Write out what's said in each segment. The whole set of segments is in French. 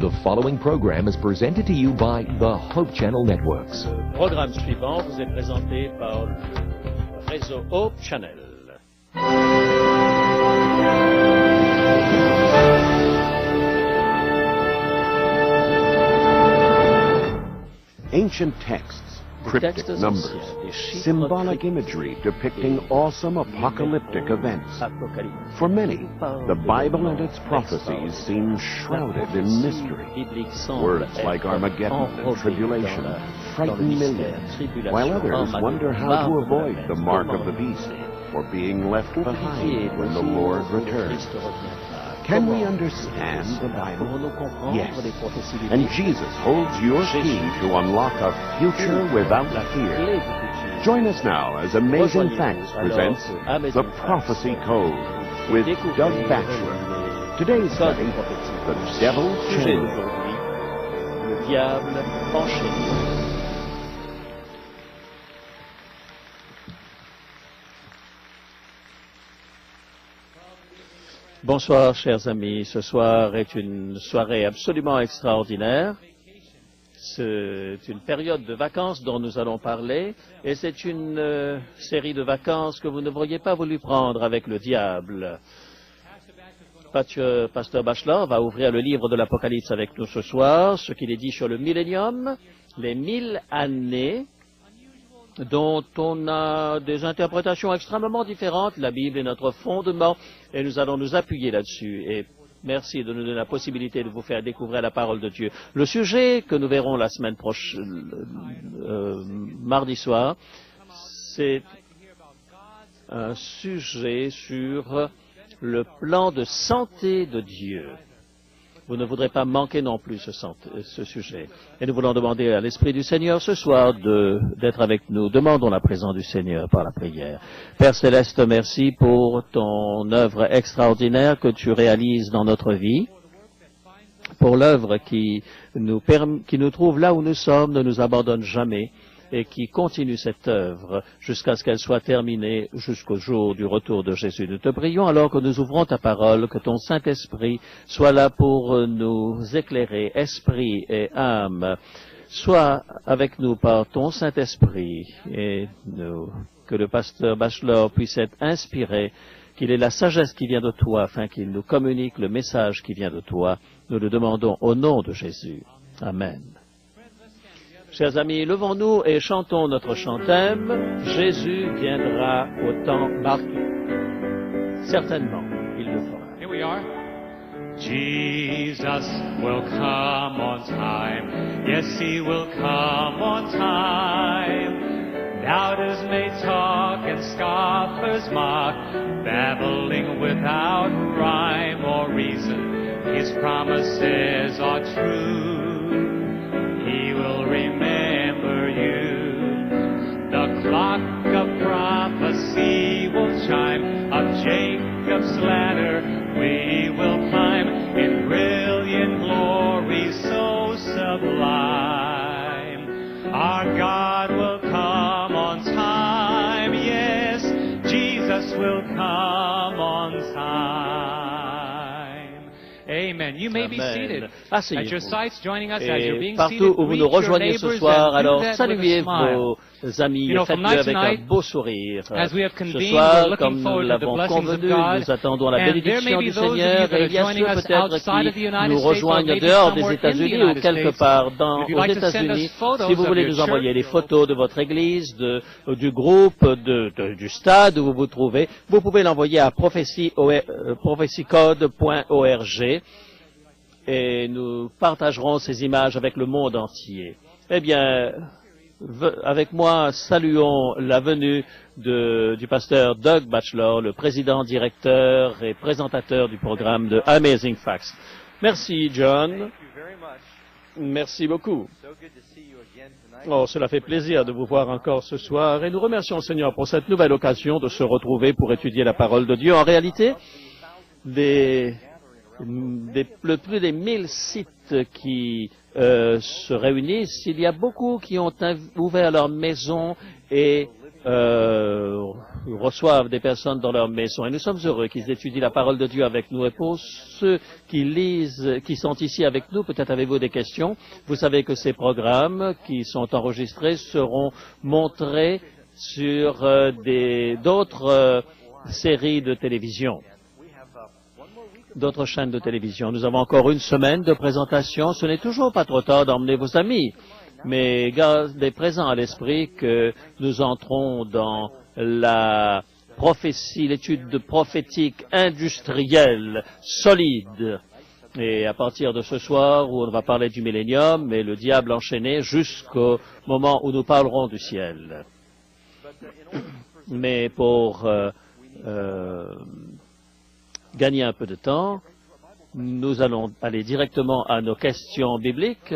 The following program is presented to you by the Hope Channel Networks. Le programme suivant vous est présenté par le réseau Hope Channel. Ancient texts, cryptic numbers, symbolic imagery depicting awesome apocalyptic events. For many, the Bible and its prophecies seem shrouded in mystery. Words like Armageddon and tribulation frighten millions, while others wonder how to avoid the mark of the beast or being left behind when the Lord returns. Can we understand the Bible? Yes. And Jesus holds your key to unlock a future without fear. Join us now as Amazing Facts presents The Prophecy Code with Doug Batchelor. Today's study, The Devil Chained. Le diable enchaîné. Bonsoir, chers amis. Ce soir est une soirée absolument extraordinaire. C'est une période de vacances dont nous allons parler, et c'est une série de vacances que vous n'auriez pas voulu prendre avec le diable. Pasteur Batchelor va ouvrir le livre de l'Apocalypse avec nous ce soir, ce qu'il est dit sur le millénium, les 1000 années, dont on a des interprétations extrêmement différentes. La Bible est notre fondement et nous allons nous appuyer là-dessus. Et merci de nous donner la possibilité de vous faire découvrir la parole de Dieu. Le sujet que nous verrons la semaine prochaine, mardi soir, c'est un sujet sur le plan de santé de Dieu. Vous ne voudrez pas manquer non plus ce sujet. Et nous voulons demander à l'Esprit du Seigneur ce soir d'être avec nous. Demandons la présence du Seigneur par la prière. Père Céleste, merci pour ton œuvre extraordinaire que tu réalises dans notre vie, pour l'œuvre qui nous trouve là où nous sommes, ne nous abandonne jamais, et qui continue cette œuvre jusqu'à ce qu'elle soit terminée, jusqu'au jour du retour de Jésus. Nous te prions alors que nous ouvrons ta parole, que ton Saint-Esprit soit là pour nous éclairer, esprit et âme. Sois avec nous par ton Saint-Esprit, et que le pasteur Batchelor puisse être inspiré, qu'il ait la sagesse qui vient de toi, afin qu'il nous communique le message qui vient de toi. Nous le demandons au nom de Jésus. Amen. Chers amis, levons-nous et chantons notre chant-thème. Jésus viendra au temps marqué. Certainement, il le fera. Here we are. Jesus will come on time. Yes, he will come on time. Doubters may talk and scoffers mock, babbling without rhyme or reason. His promises are true. He will remember you. The clock of prophecy will chime. Of Jacob's ladder we will climb in brilliant glory so sublime. Our God will come on time. Yes, Jesus will come on time. Amen. You may be seated at your sites, joining us as you're being seated. Partout où vous nous rejoignez ce soir, alors saluez vos amis, faites-le avec un beau sourire. Ce soir, comme nous l'avons convenu, nous attendons la bénédiction du Seigneur, et il y a ceux peut-être qui nous rejoignent dehors des États-Unis ou quelque part aux États-Unis. Si vous voulez nous envoyer des photos de votre église, du groupe, du stade où vous vous trouvez, vous pouvez l'envoyer à prophecycode.org. Et nous partagerons ces images avec le monde entier. Eh bien, avec moi, saluons la venue du pasteur Doug Batchelor, le président, directeur et présentateur du programme de Amazing Facts. Merci, John. Merci beaucoup. Oh, cela fait plaisir de vous voir encore ce soir, et nous remercions le Seigneur pour cette nouvelle occasion de se retrouver pour étudier la parole de Dieu. En réalité, plus des 1000 sites qui se réunissent. Il y a beaucoup qui ont ouvert leur maison et reçoivent des personnes dans leur maison. Et nous sommes heureux qu'ils étudient la parole de Dieu avec nous. Et pour ceux qui lisent, qui sont ici avec nous, peut-être avez-vous des questions. Vous savez que ces programmes qui sont enregistrés seront montrés sur d'autres séries de télévision, d'autres chaînes de télévision. Nous avons encore une semaine de présentation. Ce n'est toujours pas trop tard d'emmener vos amis, mais gardez présent à l'esprit que nous entrons dans la prophétie, l'étude prophétique industrielle solide. Et à partir de ce soir où on va parler du millénium et le diable enchaîné jusqu'au moment où nous parlerons du ciel. Mais pour gagner un peu de temps, nous allons aller directement à nos questions bibliques.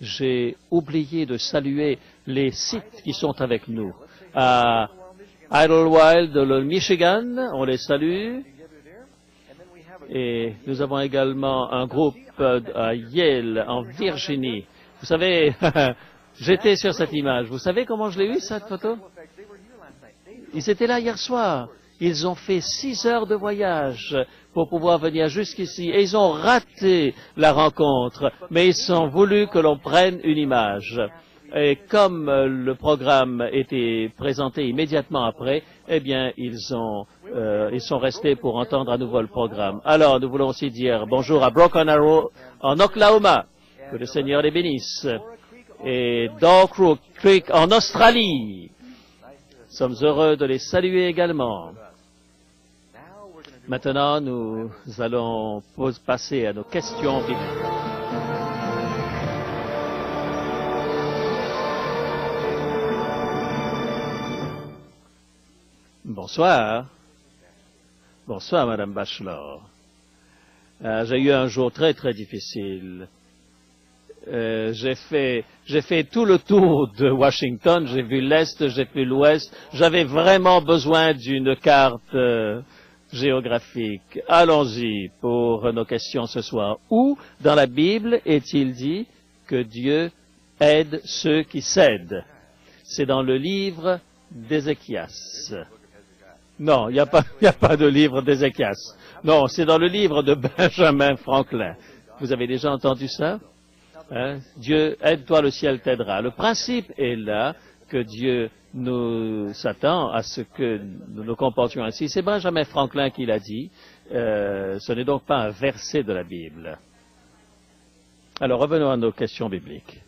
J'ai oublié de saluer les sites qui sont avec nous. À Idlewild, le Michigan, on les salue. Et nous avons également un groupe à Yale, en Virginie. Vous savez, j'étais sur cette image. Vous savez comment je l'ai eue, cette photo? Ils étaient là hier soir. Ils ont fait 6 heures de voyage pour pouvoir venir jusqu'ici. Et ils ont raté la rencontre, mais ils ont voulu que l'on prenne une image. Et comme le programme était présenté immédiatement après, eh bien, ils sont restés pour entendre à nouveau le programme. Alors, nous voulons aussi dire bonjour à Broken Arrow en Oklahoma. Que le Seigneur les bénisse. Et Dog Creek en Australie. Nous sommes heureux de les saluer également. Maintenant, nous allons passer à nos questions bibliques. Bonsoir. Bonsoir, Madame Bachelor. J'ai eu un jour très, très difficile. J'ai fait tout le tour de Washington. J'ai vu l'Est, j'ai vu l'Ouest. J'avais vraiment besoin d'une carte géographique. Allons-y pour nos questions ce soir. Où dans la Bible est-il dit que Dieu aide ceux qui cèdent? C'est dans le livre d'Ézéchias. Non, il n'y a pas de livre d'Ézéchias. Non, c'est dans le livre de Benjamin Franklin. Vous avez déjà entendu ça? Hein? Dieu, aide-toi, le ciel t'aidera. Le principe est là que Dieu nous s'attend à ce que nous nous comportions ainsi. C'est Benjamin Franklin qui l'a dit. Ce n'est donc pas un verset de la Bible. Alors, revenons à nos questions bibliques.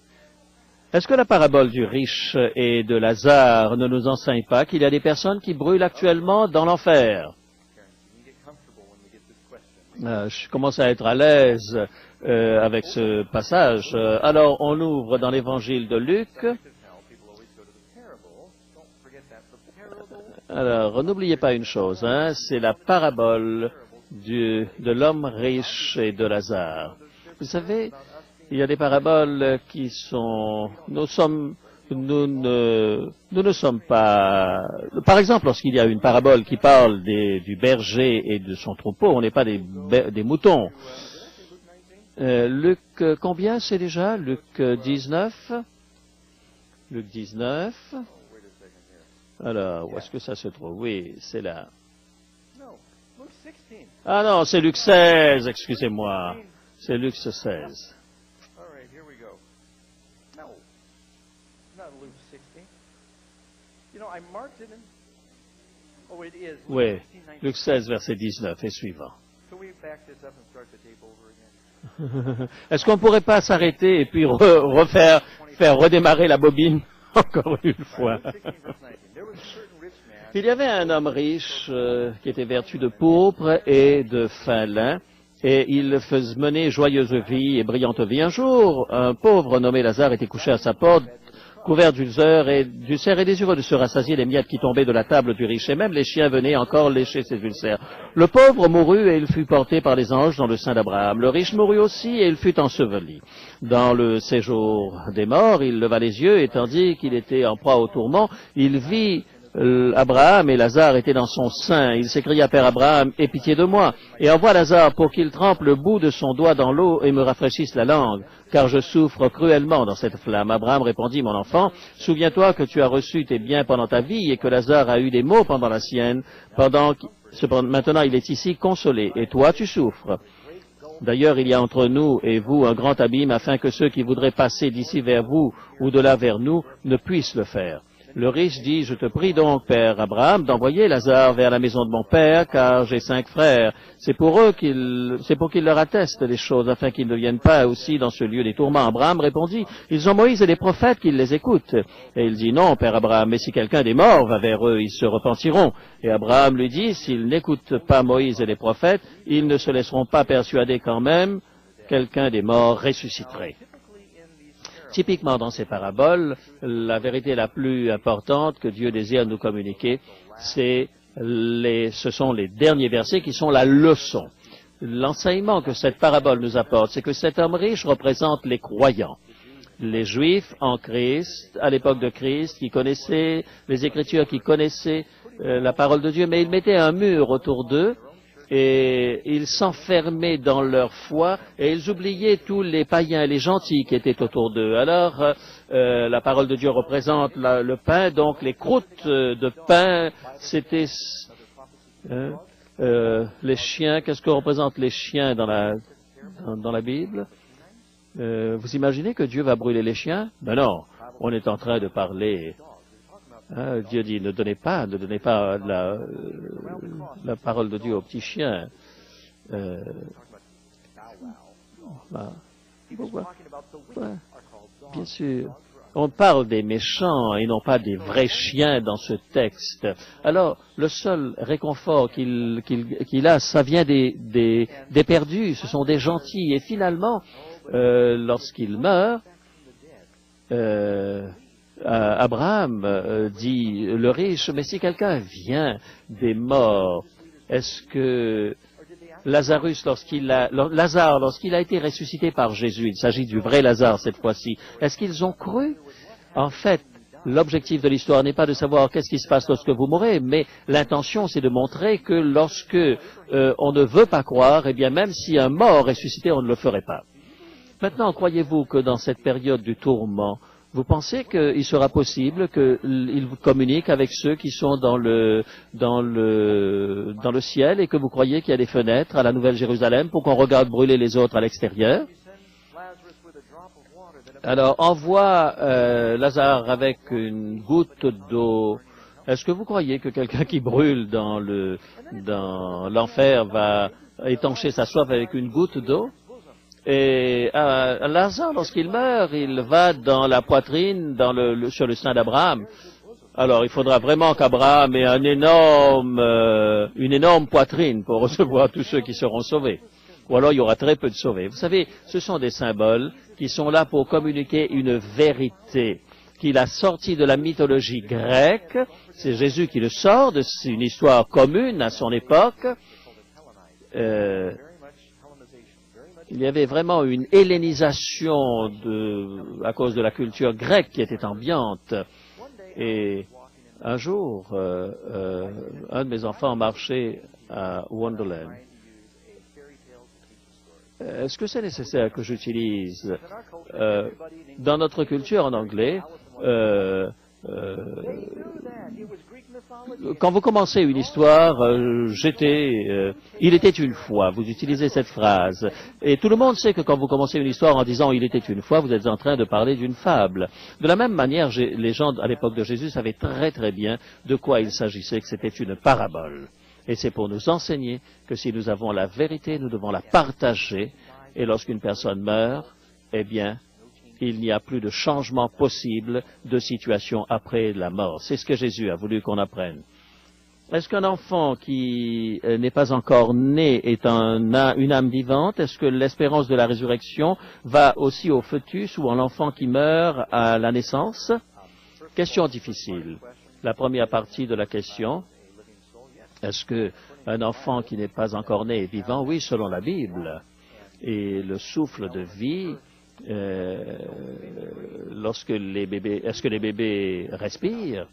Est-ce que la parabole du riche et de Lazare ne nous enseigne pas qu'il y a des personnes qui brûlent actuellement dans l'enfer? Je commence à être à l'aise avec ce passage. Alors, on ouvre dans l'évangile de Luc. Alors, n'oubliez pas une chose, hein, c'est la parabole de l'homme riche et de Lazare. Vous savez, il y a des paraboles qui sont... Nous ne sommes pas... Par exemple, lorsqu'il y a une parabole qui parle du berger et de son troupeau, on n'est pas des moutons. Luc, combien c'est déjà? Luc 19. Luc 19. Alors, où est-ce que ça se trouve? Oui, c'est là. Ah non, c'est Luc 16, excusez-moi. C'est Luc 16. Oui, Luc 16, verset 19 et suivant. Est-ce qu'on ne pourrait pas s'arrêter et puis faire redémarrer la bobine encore une fois? Il y avait un homme riche qui était vêtu de pourpre et de fin lin, et il faisait mener joyeuse vie et brillante vie. Un jour, un pauvre nommé Lazare était couché à sa porte, couvert d'ulcères et désireux de se rassasier des miettes qui tombaient de la table du riche, et même les chiens venaient encore lécher ses ulcères. Le pauvre mourut et il fut porté par les anges dans le sein d'Abraham. Le riche mourut aussi et il fut enseveli. Dans le séjour des morts, il leva les yeux et tandis qu'il était en proie au tourment, il vit Abraham et Lazare étaient dans son sein. Il s'écria, Père Abraham, aie pitié de moi, et envoie Lazare pour qu'il trempe le bout de son doigt dans l'eau et me rafraîchisse la langue, car je souffre cruellement dans cette flamme. Abraham répondit, mon enfant, souviens-toi que tu as reçu tes biens pendant ta vie et que Lazare a eu des maux pendant la sienne, maintenant il est ici consolé, et toi tu souffres. D'ailleurs, il y a entre nous et vous un grand abîme afin que ceux qui voudraient passer d'ici vers vous ou de là vers nous ne puissent le faire. Le riche dit, je te prie donc, Père Abraham, d'envoyer Lazare vers la maison de mon père, car j'ai 5 frères. C'est pour qu'ils leur attestent les choses, afin qu'ils ne viennent pas aussi dans ce lieu des tourments. Abraham répondit, ils ont Moïse et les prophètes qui les écoutent. Et il dit, non, Père Abraham, mais si quelqu'un des morts va vers eux, ils se repentiront. Et Abraham lui dit, s'ils n'écoutent pas Moïse et les prophètes, ils ne se laisseront pas persuader quand même, quelqu'un des morts ressusciterait. Typiquement dans ces paraboles, la vérité la plus importante que Dieu désire nous communiquer, ce sont les derniers versets qui sont la leçon. L'enseignement que cette parabole nous apporte, c'est que cet homme riche représente les croyants, les Juifs en Christ, à l'époque de Christ, qui connaissaient les Écritures, qui connaissaient la parole de Dieu, mais ils mettaient un mur autour d'eux, et ils s'enfermaient dans leur foi et ils oubliaient tous les païens et les gentils qui étaient autour d'eux. Alors, la parole de Dieu représente le pain, donc les croûtes de pain, c'était les chiens. Qu'est-ce que représentent les chiens dans la Bible? Vous imaginez que Dieu va brûler les chiens? Ben non, on est en train de parler. Dieu dit, ne donnez pas la parole de Dieu aux petits chiens. Pourquoi? Ouais, bien sûr. On parle des méchants et non pas des vrais chiens dans ce texte. Alors, le seul réconfort qu'il a, ça vient des perdus, ce sont des gentils. Et finalement, lorsqu'il meurt, Abraham dit, le riche, mais si quelqu'un vient des morts, est-ce que Lazare, lorsqu'il a été ressuscité par Jésus, il s'agit du vrai Lazare cette fois-ci, est-ce qu'ils ont cru? En fait, l'objectif de l'histoire n'est pas de savoir qu'est-ce qui se passe lorsque vous mourrez, mais l'intention c'est de montrer que lorsque on ne veut pas croire, eh bien même si un mort ressuscité, on ne le ferait pas. Maintenant, croyez-vous que dans cette période du tourment, vous pensez qu'il sera possible qu'il communique avec ceux qui sont dans le ciel et que vous croyez qu'il y a des fenêtres à la Nouvelle Jérusalem pour qu'on regarde brûler les autres à l'extérieur? Alors, envoie Lazare avec une goutte d'eau. Est-ce que vous croyez que quelqu'un qui brûle dans l'enfer va étancher sa soif avec une goutte d'eau? Et Lazare, lorsqu'il meurt, il va dans la poitrine, sur le sein d'Abraham. Alors, il faudra vraiment qu'Abraham ait une énorme poitrine pour recevoir tous ceux qui seront sauvés. Ou alors, il y aura très peu de sauvés. Vous savez, ce sont des symboles qui sont là pour communiquer une vérité qu'il a sorti de la mythologie grecque. C'est Jésus qui le sort, c'est une histoire commune à son époque. Il y avait vraiment une hellénisation à cause de la culture grecque qui était ambiante. Et un jour, un de mes enfants marchait à Wonderland. Est-ce que c'est nécessaire que j'utilise dans notre culture en anglais, quand vous commencez une histoire, il était une fois, vous utilisez cette phrase. Et tout le monde sait que quand vous commencez une histoire en disant il était une fois, vous êtes en train de parler d'une fable. De la même manière, les gens à l'époque de Jésus savaient très très bien de quoi il s'agissait, que c'était une parabole. Et c'est pour nous enseigner que si nous avons la vérité, nous devons la partager. Et lorsqu'une personne meurt, eh bien, il n'y a plus de changement possible de situation après la mort. C'est ce que Jésus a voulu qu'on apprenne. Est-ce qu'un enfant qui n'est pas encore né est une âme vivante? Est-ce que l'espérance de la résurrection va aussi au fœtus ou à l'enfant qui meurt à la naissance? Question difficile. La première partie de la question, est-ce qu'un enfant qui n'est pas encore né est vivant? Oui, selon la Bible. Et le souffle de vie, est-ce que les bébés respirent?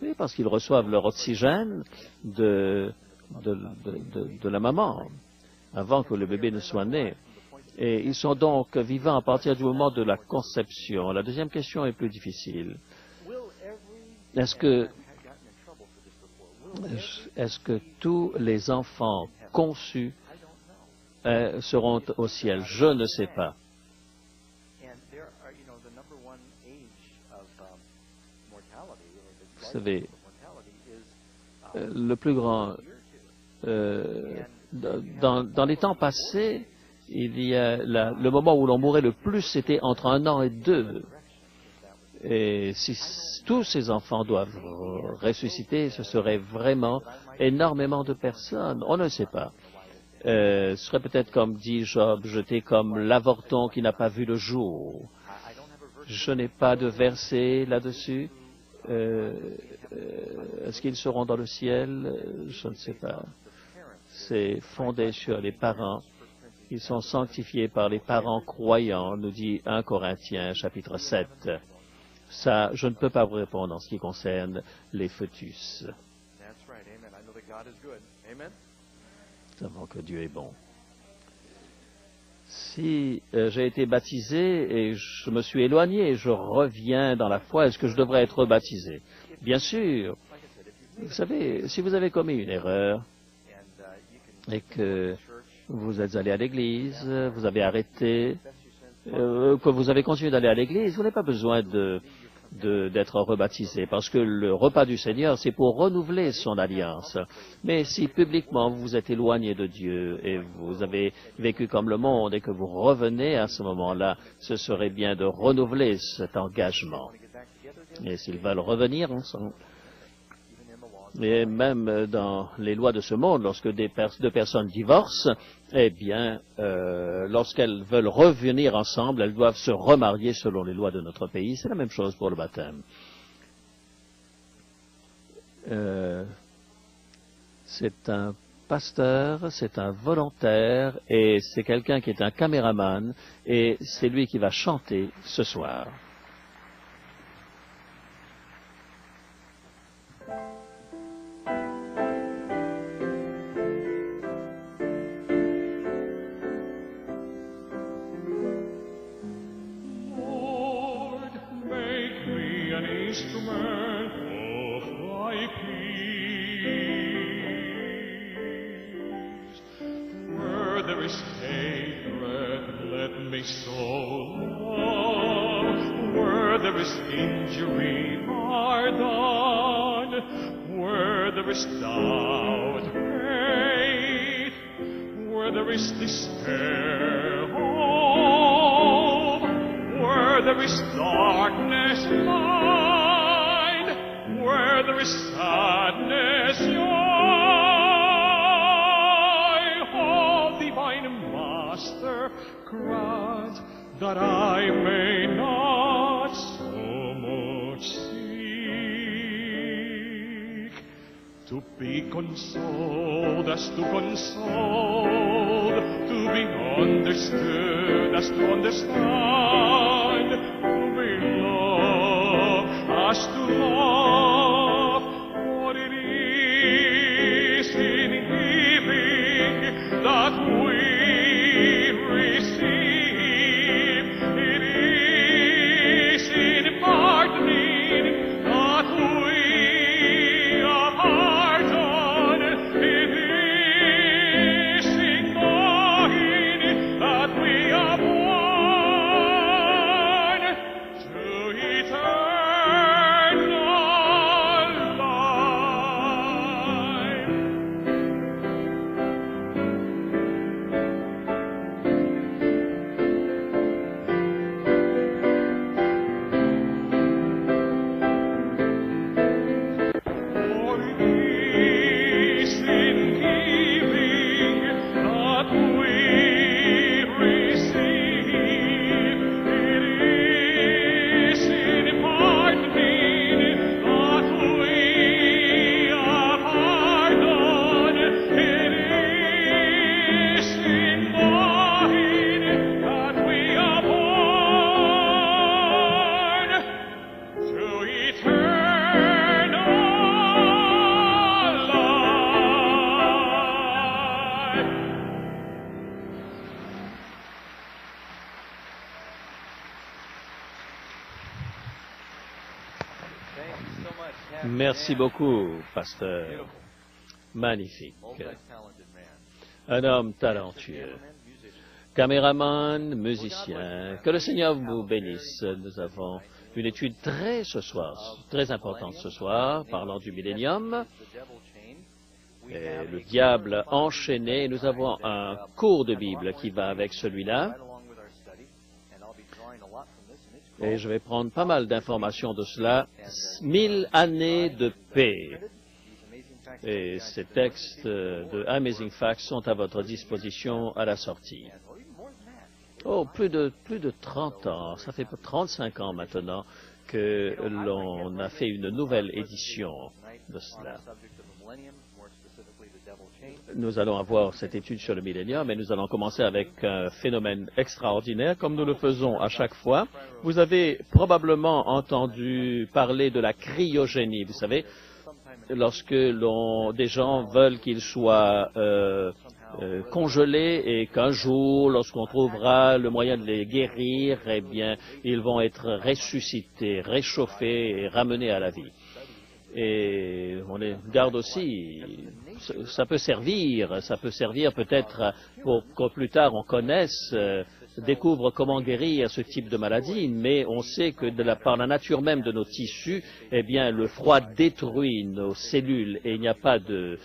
Oui, parce qu'ils reçoivent leur oxygène de la maman avant que le bébé ne soit né. Et ils sont donc vivants à partir du moment de la conception. La deuxième question est plus difficile. Est-ce que tous les enfants conçus seront au ciel? Je ne sais pas. Vous savez, le plus grand... dans les temps passés, il y a le moment où l'on mourait le plus, c'était entre 1 an et 2. Et si tous ces enfants doivent ressusciter, ce serait vraiment énormément de personnes. On ne sait pas. Ce serait peut-être comme dit Job, jeté comme l'avorton qui n'a pas vu le jour. Je n'ai pas de verset là-dessus. Est-ce qu'ils seront dans le ciel? Je ne sais pas. C'est fondé sur les parents. Ils sont sanctifiés par les parents croyants, nous dit 1 Corinthiens, chapitre 7. Ça, je ne peux pas vous répondre en ce qui concerne les fœtus. Nous savons que Dieu est bon. Si j'ai été baptisé et je me suis éloigné et je reviens dans la foi, est-ce que je devrais être baptisé? Bien sûr. Vous savez, si vous avez commis une erreur et que vous êtes allé à l'église, vous avez arrêté, que vous avez continué d'aller à l'église, vous n'avez pas besoin d'être rebaptisé, parce que le repas du Seigneur, c'est pour renouveler son alliance. Mais si publiquement vous vous êtes éloigné de Dieu et vous avez vécu comme le monde et que vous revenez à ce moment-là, ce serait bien de renouveler cet engagement. Et s'ils veulent revenir ensemble, et même dans les lois de ce monde, lorsque deux personnes divorcent, eh bien, lorsqu'elles veulent revenir ensemble, elles doivent se remarier selon les lois de notre pays. C'est la même chose pour le baptême. C'est un pasteur, c'est un volontaire, et c'est quelqu'un qui est un caméraman, et c'est lui qui va chanter ce soir. Instrument of thy peace. Where there is hatred, let me sow love. Where there is injury, pardon. Where there is doubt, hate. Where there is despair, hope. Where there is darkness, light. Where there is sadness, joy. Oh, divine Master, grant that I may not so much seek to be consoled as to console, to be understood as to understand, to be loved as to love. What it is in giving that we receive, it is in pardoning that we are pardoned, it is in knowing that we are born. Merci beaucoup, pasteur. Magnifique. Un homme talentueux. Caméraman, musicien. Que le Seigneur vous bénisse. Nous avons une étude très importante ce soir, parlant du millénium. Le diable enchaîné. Nous avons un cours de Bible qui va avec celui-là. Et je vais prendre pas mal d'informations de cela. 1000 années de paix. Et ces textes de Amazing Facts sont à votre disposition à la sortie. Oh, plus de 30 ans, ça fait 35 ans maintenant que l'on a fait une nouvelle édition de cela. Nous allons avoir cette étude sur le millénium et nous allons commencer avec un phénomène extraordinaire, comme nous le faisons à chaque fois. Vous avez probablement entendu parler de la cryogénie. Vous savez, lorsque des gens veulent qu'ils soient congelés et qu'un jour, lorsqu'on trouvera le moyen de les guérir, eh bien, ils vont être ressuscités, réchauffés et ramenés à la vie. Et on garde aussi, ça peut servir peut-être pour que plus tard on connaisse, découvre comment guérir ce type de maladie, mais on sait que par la nature même de nos tissus, eh bien, le froid détruit nos cellules et il n'y a pas de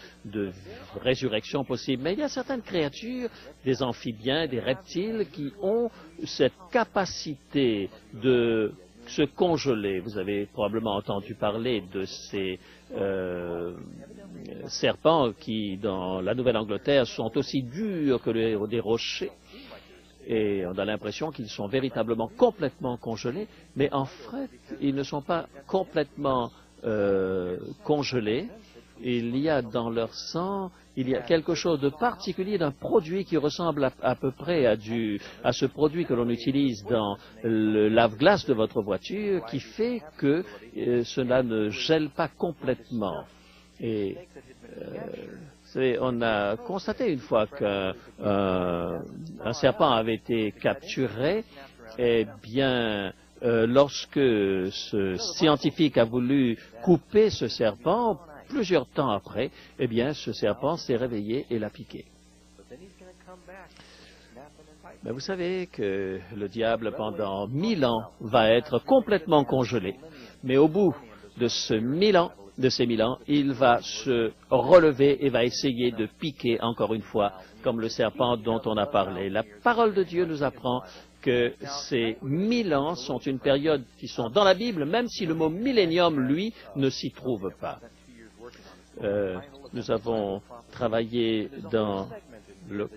résurrection possible. Mais il y a certaines créatures, des amphibiens, des reptiles, qui ont cette capacité de se congeler. Vous avez probablement entendu parler de ces serpents qui, dans la Nouvelle-Angleterre, sont aussi durs que des rochers. Et on a l'impression qu'ils sont véritablement complètement congelés, mais en fait, ils ne sont pas complètement congelés. Il y a dans leur sang, il y a quelque chose de particulier d'un produit qui ressemble à peu près à ce produit que l'on utilise dans le lave-glace de votre voiture, qui fait que cela ne gèle pas complètement. Et on a constaté une fois qu'un serpent avait été capturé, eh bien, lorsque ce scientifique a voulu couper ce serpent, plusieurs temps après, eh bien, ce serpent s'est réveillé et l'a piqué. Mais vous savez que le diable, pendant 1000 ans, va être complètement congelé. Mais au bout de ces 1000 ans, il va se relever et va essayer de piquer encore une fois, comme le serpent dont on a parlé. La parole de Dieu nous apprend que ces 1000 ans sont une période qui sont dans la Bible, même si le mot millénium, lui, ne s'y trouve pas. Nous avons travaillé dans le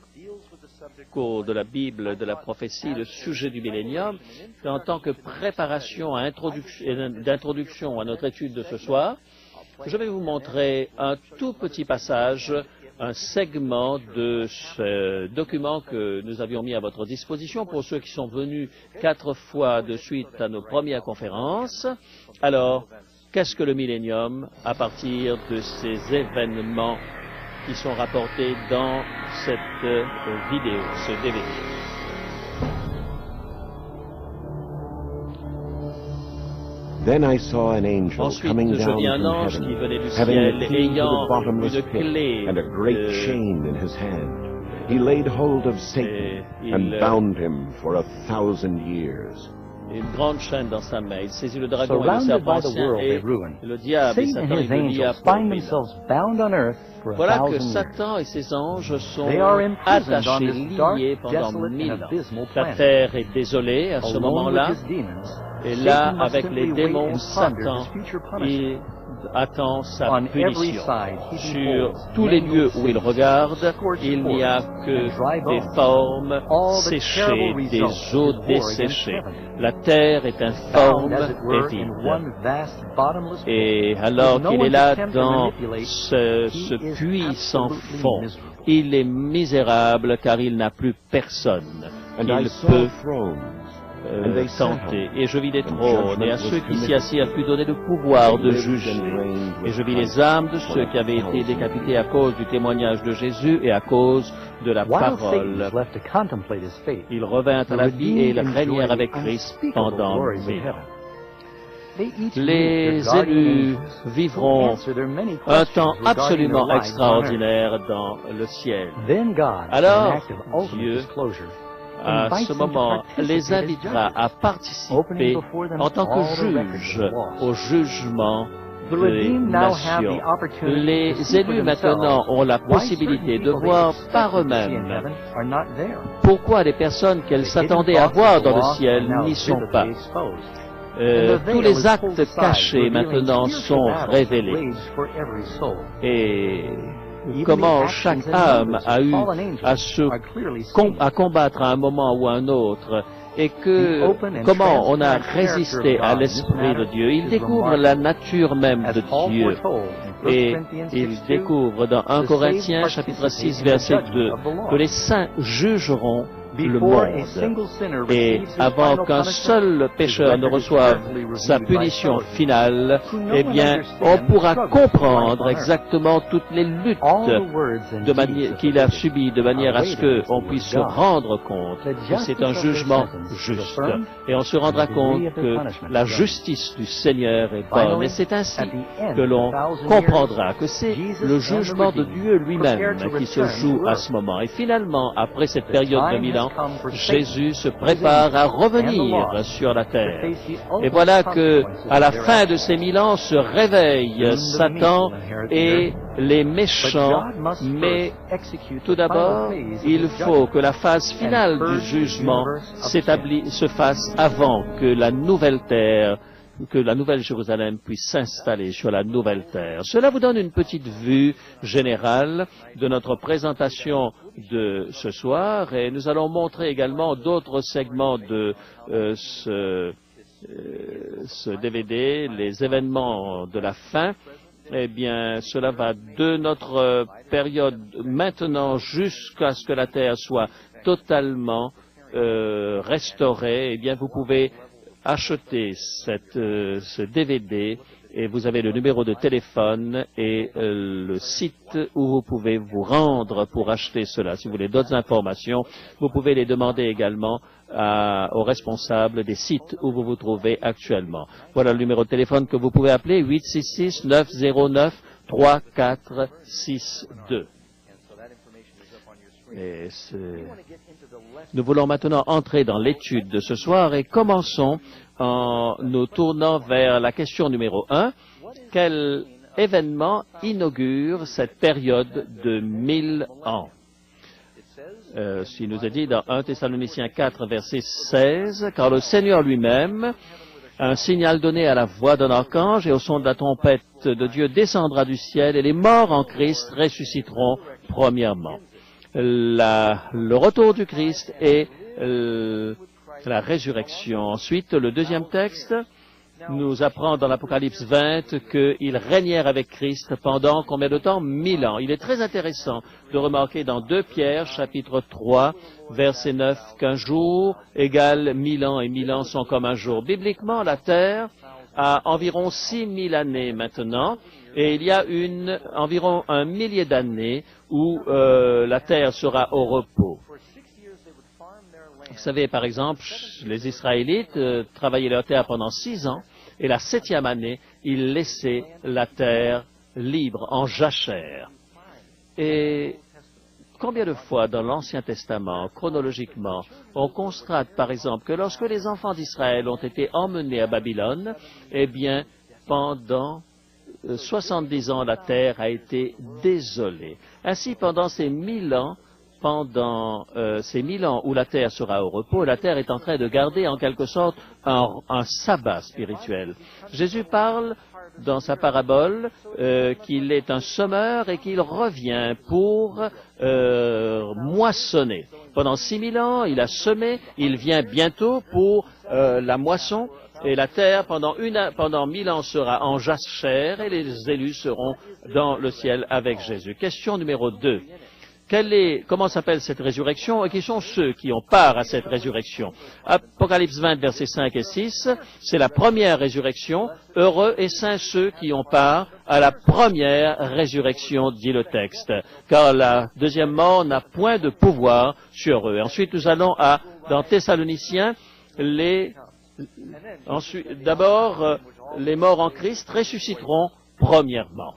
cours de la Bible, de la prophétie, le sujet du millénium, en tant que préparation d'introduction à notre étude de ce soir. Je vais vous montrer un tout petit passage, un segment de ce document que nous avions mis à votre disposition pour ceux qui sont venus 4 fois de suite à nos premières conférences. Alors, qu'est-ce que le millénium à partir de ces événements qui sont rapportés dans cette vidéo, ce DVD? Ensuite, je vis un ange qui venait du ciel, ayant une clé and a great chain in his hand. He laid hold of Satan and bound him for 1,000 years. Une grande chaîne dans sa main. Il saisit le dragon et le serpent ancien et le diable et Satan il le lia pour 1000 ans. Voilà que Satan et ses anges sont attachés, liés pendant 1000 ans. La terre est désolée à ce moment-là. Et là, avec les démons, Satan, il attend sa punition. Sur tous les lieux où il regarde, il n'y a que des formes séchées, des eaux desséchées. La terre est informe et vide. Et alors qu'il est là dans ce puits sans fond, il est misérable car il n'a plus personne qu'il peut tenter. Et je vis des trônes, et à ceux qui s'y assirent fut donné le pouvoir de juger. Et je vis les âmes de ceux qui avaient été décapités à cause du témoignage de Jésus et à cause de la parole. Ils revinrent à la vie et ils régnèrent avec Christ pendant 1000 ans. Les élus vivront un temps absolument extraordinaire dans le ciel. Alors, Dieu, à ce moment, les invitera à participer en tant que juges au jugement des nations. Les élus maintenant ont la possibilité de voir par eux-mêmes pourquoi les personnes qu'elles s'attendaient à voir dans le ciel n'y sont pas. Tous les actes cachés maintenant sont révélés. Et comment chaque âme a eu à combattre à un moment ou à un autre, et comment on a résisté à l'Esprit de Dieu. Il découvre la nature même de Dieu. Et il découvre dans 1 Corinthiens chapitre 6 verset 2 que les saints jugeront le monde. Et avant qu'un seul pécheur ne reçoive sa punition finale, eh bien, on pourra comprendre exactement toutes les luttes qu'il a subies de manière à ce qu'on puisse se rendre compte que c'est un jugement juste. Et on se rendra compte que la justice du Seigneur est bonne. Et c'est ainsi que l'on comprendra que c'est le jugement de Dieu lui-même qui se joue à ce moment. Et finalement, après cette période de 1000 ans, Jésus se prépare à revenir sur la terre. Et voilà que, à la fin de ces 1000 ans, se réveillent Satan et les méchants, mais tout d'abord, il faut que la phase finale du jugement se fasse avant que la nouvelle terre, que la nouvelle Jérusalem puisse s'installer sur la nouvelle terre. Cela vous donne une petite vue générale de notre présentation de ce soir, et nous allons montrer également d'autres segments de ce DVD, les événements de la fin. Eh bien, cela va de notre période maintenant jusqu'à ce que la terre soit totalement restaurée. Eh bien, vous pouvez acheter ce DVD et vous avez le numéro de téléphone et le site où vous pouvez vous rendre pour acheter cela. Si vous voulez d'autres informations, vous pouvez les demander également aux responsables des sites où vous vous trouvez actuellement. Voilà le numéro de téléphone que vous pouvez appeler, 866-909-3462. Nous voulons maintenant entrer dans l'étude de ce soir et commençons en nous tournant vers la question numéro 1. Quel événement inaugure cette période de 1000 ans? Il nous est dit dans 1 Thessaloniciens 4, verset 16, « Car le Seigneur lui-même, un signal donné à la voix d'un archange et au son de la trompette de Dieu descendra du ciel et les morts en Christ ressusciteront premièrement. » Le retour du Christ et la résurrection. Ensuite, le deuxième texte nous apprend dans l'Apocalypse 20 qu'ils régnèrent avec Christ pendant combien de temps? 1000 ans. Il est très intéressant de remarquer dans 2 Pierre, chapitre 3, verset 9, qu'un jour égale 1000 ans et 1000 ans sont comme un jour. Bibliquement, la terre a environ 6000 années maintenant, et il y a environ 1 millier d'années où la terre sera au repos. Vous savez, par exemple, les Israélites travaillaient leur terre pendant 6 ans, et la 7e année, ils laissaient la terre libre, en jachère. Et combien de fois dans l'Ancien Testament, chronologiquement, on constate, par exemple, que lorsque les enfants d'Israël ont été emmenés à Babylone, eh bien, pendant 70 ans, la terre a été désolée. Ainsi, pendant ces 1000 ans, où la terre sera au repos, la terre est en train de garder en quelque sorte un sabbat spirituel. Jésus parle dans sa parabole qu'il est un semeur et qu'il revient pour moissonner. Pendant 6000 ans, il a semé, il vient bientôt pour la moisson. Et la terre, pendant 1000 ans, sera en jachère et les élus seront dans le ciel avec Jésus. Question numéro 2. Comment s'appelle cette résurrection et qui sont ceux qui ont part à cette résurrection? Apocalypse 20, versets 5 et 6, c'est la première résurrection. Heureux et saints ceux qui ont part à la première résurrection, dit le texte, car la deuxième mort n'a point de pouvoir sur eux. Ensuite, nous allons dans Thessaloniciens, les Ensuite, d'abord, les morts en Christ ressusciteront premièrement.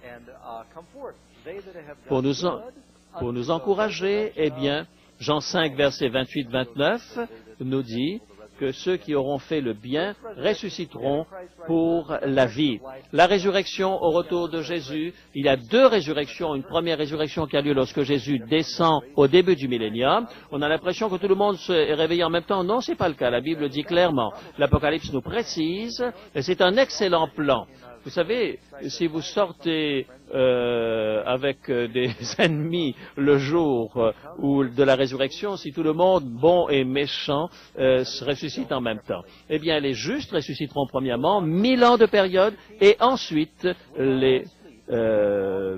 Pour nous encourager, eh bien, Jean 5, verset 28-29 nous dit que ceux qui auront fait le bien ressusciteront pour la vie. La résurrection au retour de Jésus, il y a deux résurrections. Une première résurrection qui a lieu lorsque Jésus descend au début du millénium. On a l'impression que tout le monde est réveillé en même temps. Non, c'est pas le cas. La Bible dit clairement. L'Apocalypse nous précise, et c'est un excellent plan. Vous savez, si vous sortez avec des ennemis le jour ou de la résurrection, si tout le monde, bon et méchant, se ressuscite en même temps, eh bien, les justes ressusciteront premièrement, 1000 ans de période, et ensuite les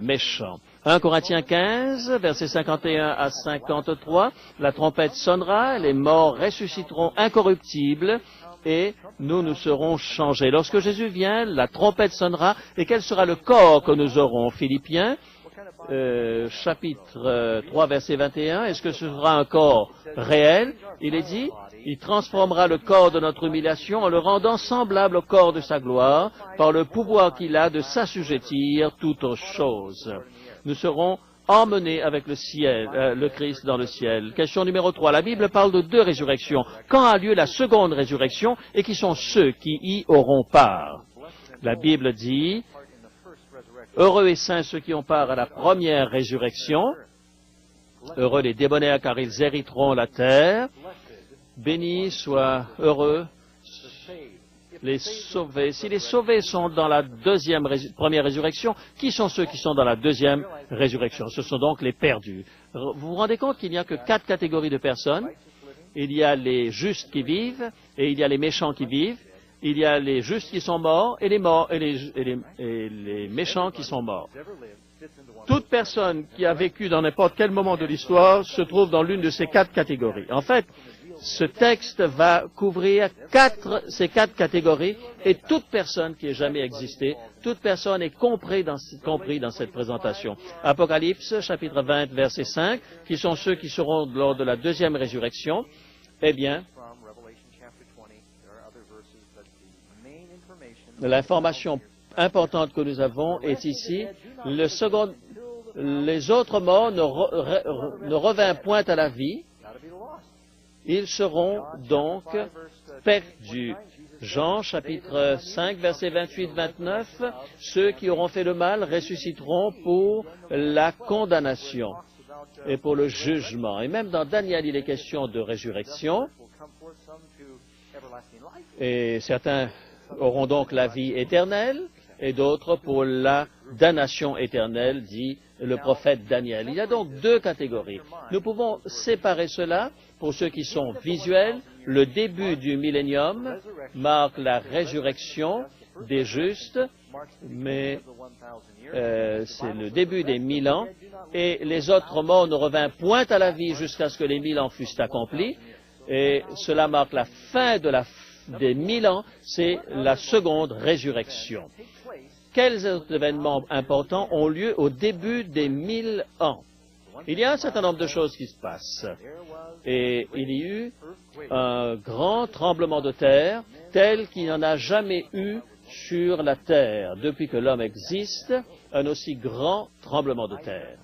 méchants. 1 Corinthiens 15, versets 51 à 53, la trompette sonnera, les morts ressusciteront incorruptibles, et nous serons changés. Lorsque Jésus vient, la trompette sonnera, et quel sera le corps que nous aurons? Philippiens, chapitre 3, verset 21, est-ce que ce sera un corps réel? Il est dit, il transformera le corps de notre humiliation en le rendant semblable au corps de sa gloire, par le pouvoir qu'il a de s'assujettir toutes choses. Nous serons emmenés avec le Christ dans le ciel. Question numéro 3. La Bible parle de deux résurrections. Quand a lieu la seconde résurrection et qui sont ceux qui y auront part? La Bible dit, heureux et saints ceux qui ont part à la première résurrection. Heureux les débonnaires car ils hériteront la terre. Bénis soient heureux les sauvés. Si les sauvés sont dans la première résurrection, qui sont ceux qui sont dans la deuxième résurrection? Ce sont donc les perdus. Vous vous rendez compte qu'il n'y a que 4 catégories de personnes? Il y a les justes qui vivent, et il y a les méchants qui vivent, il y a les justes qui sont morts, et les méchants qui sont morts. Toute personne qui a vécu dans n'importe quel moment de l'histoire se trouve dans l'une de ces 4 catégories. En fait, ce texte va couvrir ces quatre catégories, et toute personne qui ait jamais existé, toute personne est compris dans cette présentation. Apocalypse, chapitre 20, verset 5, qui sont ceux qui seront lors de la deuxième résurrection, eh bien, l'information importante que nous avons est ici. Les autres morts ne revinrent point à la vie. Ils seront donc perdus. Jean, chapitre 5, versets 28-29, ceux qui auront fait le mal ressusciteront pour la condamnation et pour le jugement. Et même dans Daniel, il est question de résurrection. Et certains auront donc la vie éternelle, et d'autres pour la damnation éternelle, dit le prophète Daniel. Il y a donc 2 catégories. Nous pouvons séparer cela pour ceux qui sont visuels. Le début du millénium marque la résurrection des justes, mais c'est le début des 1000 ans, et les autres morts ne revinrent point à la vie jusqu'à ce que les 1000 ans fussent accomplis, et cela marque la fin des 1000 ans, c'est la seconde résurrection. Quels événements importants ont lieu au début des 1000 ans? Il y a un certain nombre de choses qui se passent. Et il y a eu un grand tremblement de terre, tel qu'il n'y en a jamais eu sur la terre. Depuis que l'homme existe, un aussi grand tremblement de terre.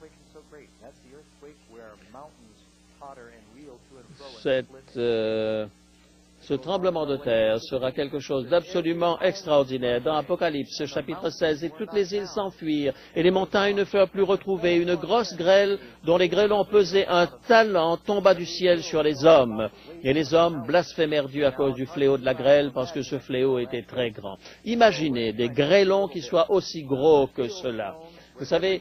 Ce tremblement de terre sera quelque chose d'absolument extraordinaire. Dans Apocalypse, chapitre 16, et toutes les îles s'enfuirent, et les montagnes ne furent plus retrouvées. Une grosse grêle, dont les grêlons pesaient un talent, tomba du ciel sur les hommes. Et les hommes blasphémèrent Dieu à cause du fléau de la grêle, parce que ce fléau était très grand. Imaginez des grêlons qui soient aussi gros que cela. Vous savez,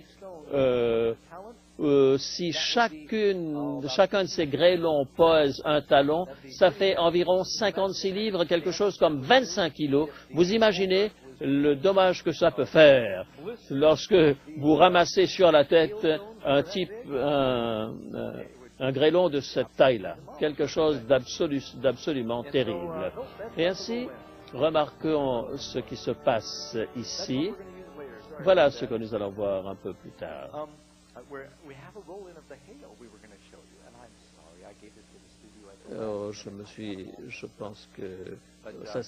si chacun de ces grêlons pèse un talon, ça fait environ 56 livres, quelque chose comme 25 kilos. Vous imaginez le dommage que ça peut faire lorsque vous ramassez sur la tête un grêlon de cette taille-là. Quelque chose d'absolument terrible. Et ainsi, remarquons ce qui se passe ici. Voilà ce que nous allons voir un peu plus tard. Je pense que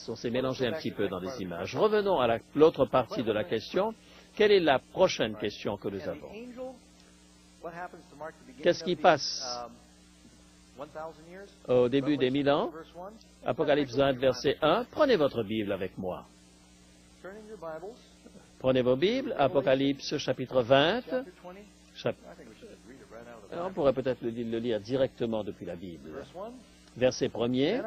on s'est mélangé un petit peu dans les images. Revenons à l'autre partie de la question. Quelle est la prochaine question que nous avons? Qu'est-ce qui passe au début des 1000 ans? Apocalypse 20, verset 1. Prenez votre Bible avec moi. Prenez vos Bibles, Apocalypse chapitre 20. On pourrait peut-être le lire directement depuis la Bible. Verset 1er.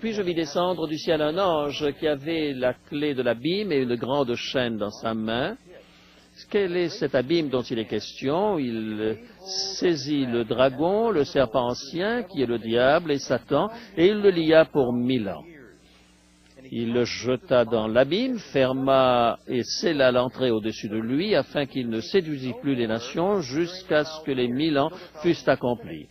Puis je vis descendre du ciel un ange qui avait la clé de l'abîme et une grande chaîne dans sa main. Quel est cet abîme dont il est question? Il saisit le dragon, le serpent ancien, qui est le diable et Satan, et il le lia pour 1000 ans. Il le jeta dans l'abîme, ferma et scella l'entrée au-dessus de lui, afin qu'il ne séduisît plus les nations jusqu'à ce que les 1000 ans fussent accomplis.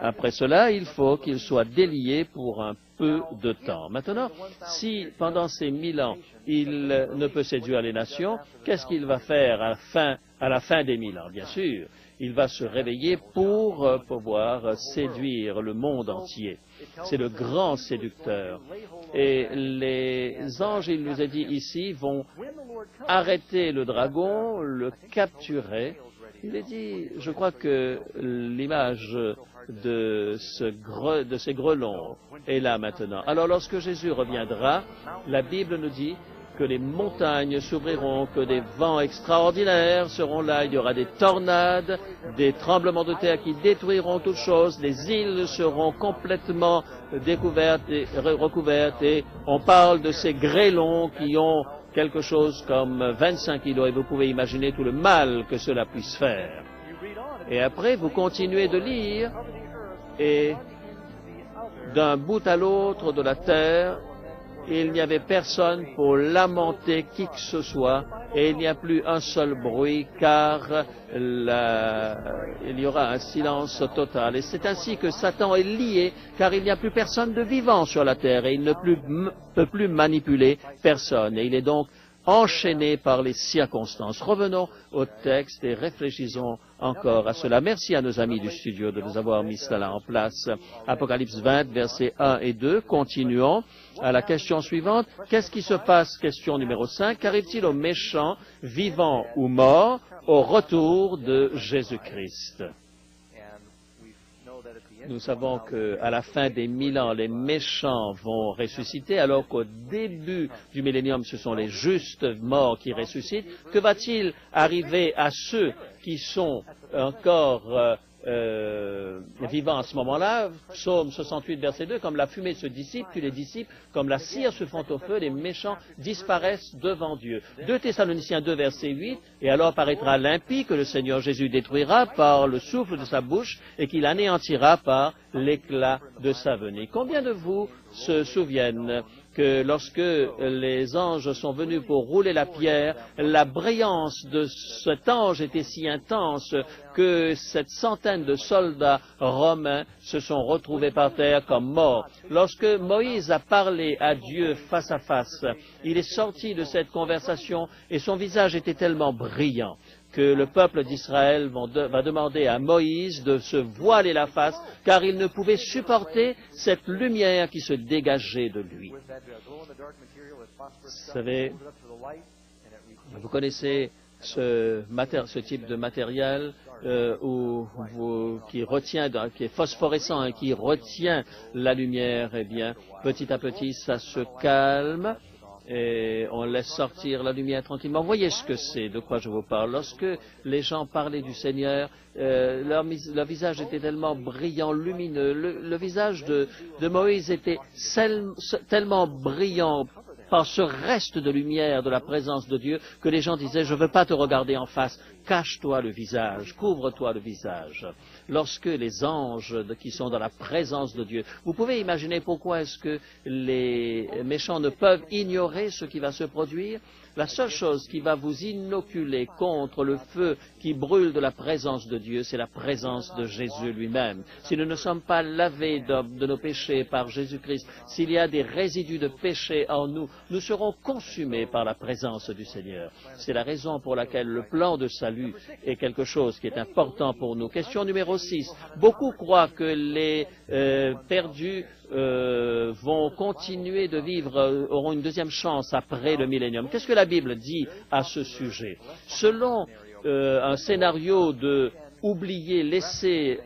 Après cela, il faut qu'il soit délié pour un peu de temps. Maintenant, si pendant ces 1000 ans, il ne peut séduire les nations, qu'est-ce qu'il va faire à la fin des 1000 ans? Bien sûr, il va se réveiller pour pouvoir séduire le monde entier. C'est le grand séducteur. Et les anges, il nous est dit ici, vont arrêter le dragon, le capturer. Il est dit, je crois que l'image de ces grelons est là maintenant. Alors lorsque Jésus reviendra, la Bible nous dit que les montagnes s'ouvriront, que des vents extraordinaires seront là, il y aura des tornades, des tremblements de terre qui détruiront toutes choses, les îles seront complètement découvertes et recouvertes, et on parle de ces grêlons qui ont quelque chose comme 25 kilos, et vous pouvez imaginer tout le mal que cela puisse faire. Et après, vous continuez de lire, et d'un bout à l'autre de la terre, il n'y avait personne pour lamenter qui que ce soit, et il n'y a plus un seul bruit, car il y aura un silence total. Et c'est ainsi que Satan est lié, car il n'y a plus personne de vivant sur la terre, et il ne peut plus manipuler personne. Et il est donc enchaîné par les circonstances. Revenons au texte et réfléchissons encore à cela. Merci à nos amis du studio de nous avoir mis cela en place. Apocalypse 20, versets 1 et 2. Continuons à la question suivante. Qu'est-ce qui se passe? Question numéro 5. Qu'arrive-t-il aux méchants, vivants ou morts, au retour de Jésus-Christ? Nous savons qu'à la fin des 1000 ans, les méchants vont ressusciter, alors qu'au début du millénium, ce sont les justes morts qui ressuscitent. Que va-t-il arriver à ceux qui sont encore vivants à ce moment-là? Psaume 68, verset 2, comme la fumée se dissipe, puis les disciples, comme la cire se fond au feu, les méchants disparaissent devant Dieu. 2 Thessaloniciens 2, verset 8, et alors paraîtra l'impie que le Seigneur Jésus détruira par le souffle de sa bouche et qu'il anéantira par l'éclat de sa venue. Combien de vous se souviennent que lorsque les anges sont venus pour rouler la pierre, la brillance de cet ange était si intense que cette centaine de soldats romains se sont retrouvés par terre comme morts. Lorsque Moïse a parlé à Dieu face à face, il est sorti de cette conversation et son visage était tellement brillant que le peuple d'Israël va demander à Moïse de se voiler la face, car il ne pouvait supporter cette lumière qui se dégageait de lui. Vous savez, vous connaissez ce type de matériel qui est phosphorescent et qui retient la lumière. Eh bien, petit à petit, ça se calme. Et on laisse sortir la lumière tranquillement. Voyez ce que c'est, de quoi je vous parle. Lorsque les gens parlaient du Seigneur, leur visage était tellement brillant, lumineux. Le visage de Moïse était tellement brillant par ce reste de lumière de la présence de Dieu que les gens disaient, je ne veux pas te regarder en face, cache-toi le visage, couvre-toi le visage. Lorsque les anges qui sont dans la présence de Dieu, vous pouvez imaginer pourquoi est-ce que les méchants ne peuvent ignorer ce qui va se produire? La seule chose qui va vous inoculer contre le feu qui brûle de la présence de Dieu, c'est la présence de Jésus lui-même. Si nous ne sommes pas lavés de nos péchés par Jésus-Christ, s'il y a des résidus de péché en nous, nous serons consumés par la présence du Seigneur. C'est la raison pour laquelle le plan de salut est quelque chose qui est important pour nous. Question numéro 6. Beaucoup croient que les perdus vont continuer de vivre, auront une deuxième chance après le millénium. Qu'est-ce que la Bible dit à ce sujet? Selon un scénario de oublié, laissé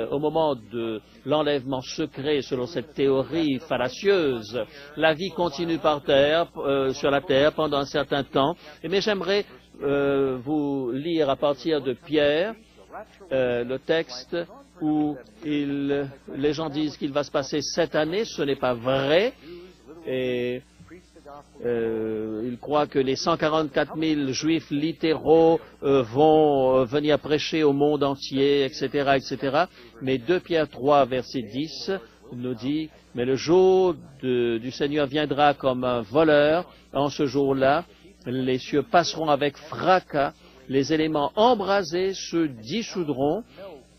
au moment de l'enlèvement secret, selon cette théorie fallacieuse, la vie continue par terre, sur la terre pendant un certain temps. Mais j'aimerais vous lire à partir de Pierre le texte où les gens disent qu'il va se passer 7 années. Ce n'est pas vrai. Et ils croient que les 144 000 juifs littéraux vont venir prêcher au monde entier, etc., etc. Mais 2 Pierre 3, verset 10 nous dit, « Mais le jour du Seigneur viendra comme un voleur. En ce jour-là, les cieux passeront avec fracas, les éléments embrasés se dissoudront,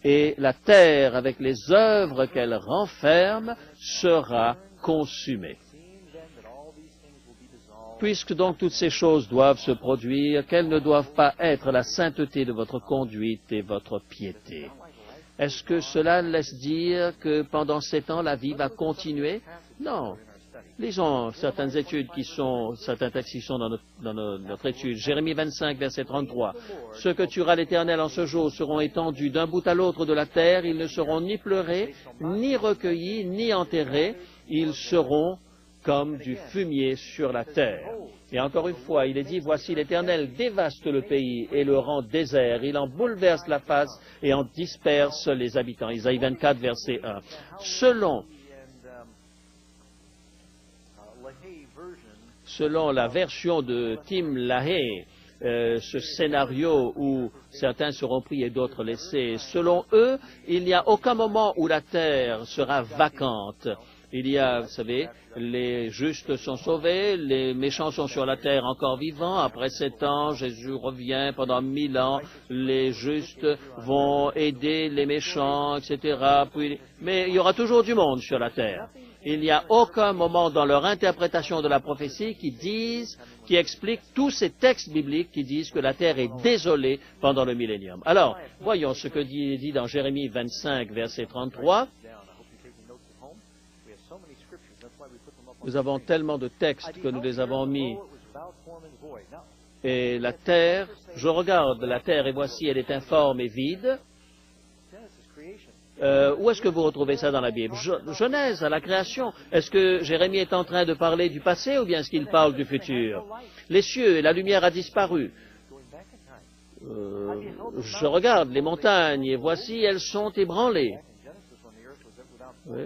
et la terre, avec les œuvres qu'elle renferme, sera consumée. » Puisque donc toutes ces choses doivent se produire, quelles ne doivent pas être la sainteté de votre conduite et votre piété? Est-ce que cela laisse dire que pendant 7 ans, la vie va continuer? Non. Lisons certaines études certains textes qui sont dans notre étude. Jérémie 25, verset 33. « Ceux que tuera l'Éternel en ce jour seront étendus d'un bout à l'autre de la terre. Ils ne seront ni pleurés, ni recueillis, ni enterrés. Ils seront comme du fumier sur la terre. » Et encore une fois, il est dit, « Voici l'Éternel dévaste le pays et le rend désert. Il en bouleverse la face et en disperse les habitants. » Isaïe 24, verset 1. Selon la version de Tim LaHaye, ce scénario où certains seront pris et d'autres laissés, selon eux, il n'y a aucun moment où la terre sera vacante. Il y a, vous savez, les justes sont sauvés, les méchants sont sur la terre encore vivants. Après 7 ans, Jésus revient pendant 1000 ans. Les justes vont aider les méchants, etc. Mais il y aura toujours du monde sur la terre. Il n'y a aucun moment dans leur interprétation de la prophétie qui explique tous ces textes bibliques qui disent que la terre est désolée pendant le millénium. Alors, voyons ce que dit dans Jérémie 25, verset 33. Nous avons tellement de textes que nous les avons mis. Et la terre, je regarde la terre et voici, elle est informe et vide. Où est-ce que vous retrouvez ça dans la Bible? Genèse, à la création. Est-ce que Jérémie est en train de parler du passé ou bien est-ce qu'il parle du futur? Les cieux et la lumière a disparu. Je regarde les montagnes et voici, elles sont ébranlées. Oui.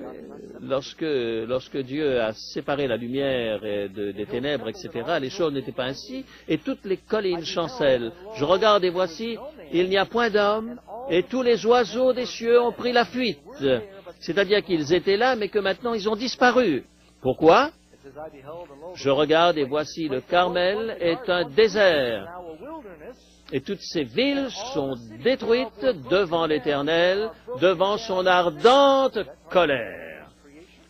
Lorsque Dieu a séparé la lumière des ténèbres, etc., les choses n'étaient pas ainsi, et toutes les collines chancellent. Je regarde et voici, il n'y a point d'homme, et tous les oiseaux des cieux ont pris la fuite. C'est-à-dire qu'ils étaient là, mais que maintenant ils ont disparu. Pourquoi? Je regarde et voici, le Carmel est un désert. Et toutes ces villes sont détruites devant l'Éternel, devant son ardente colère.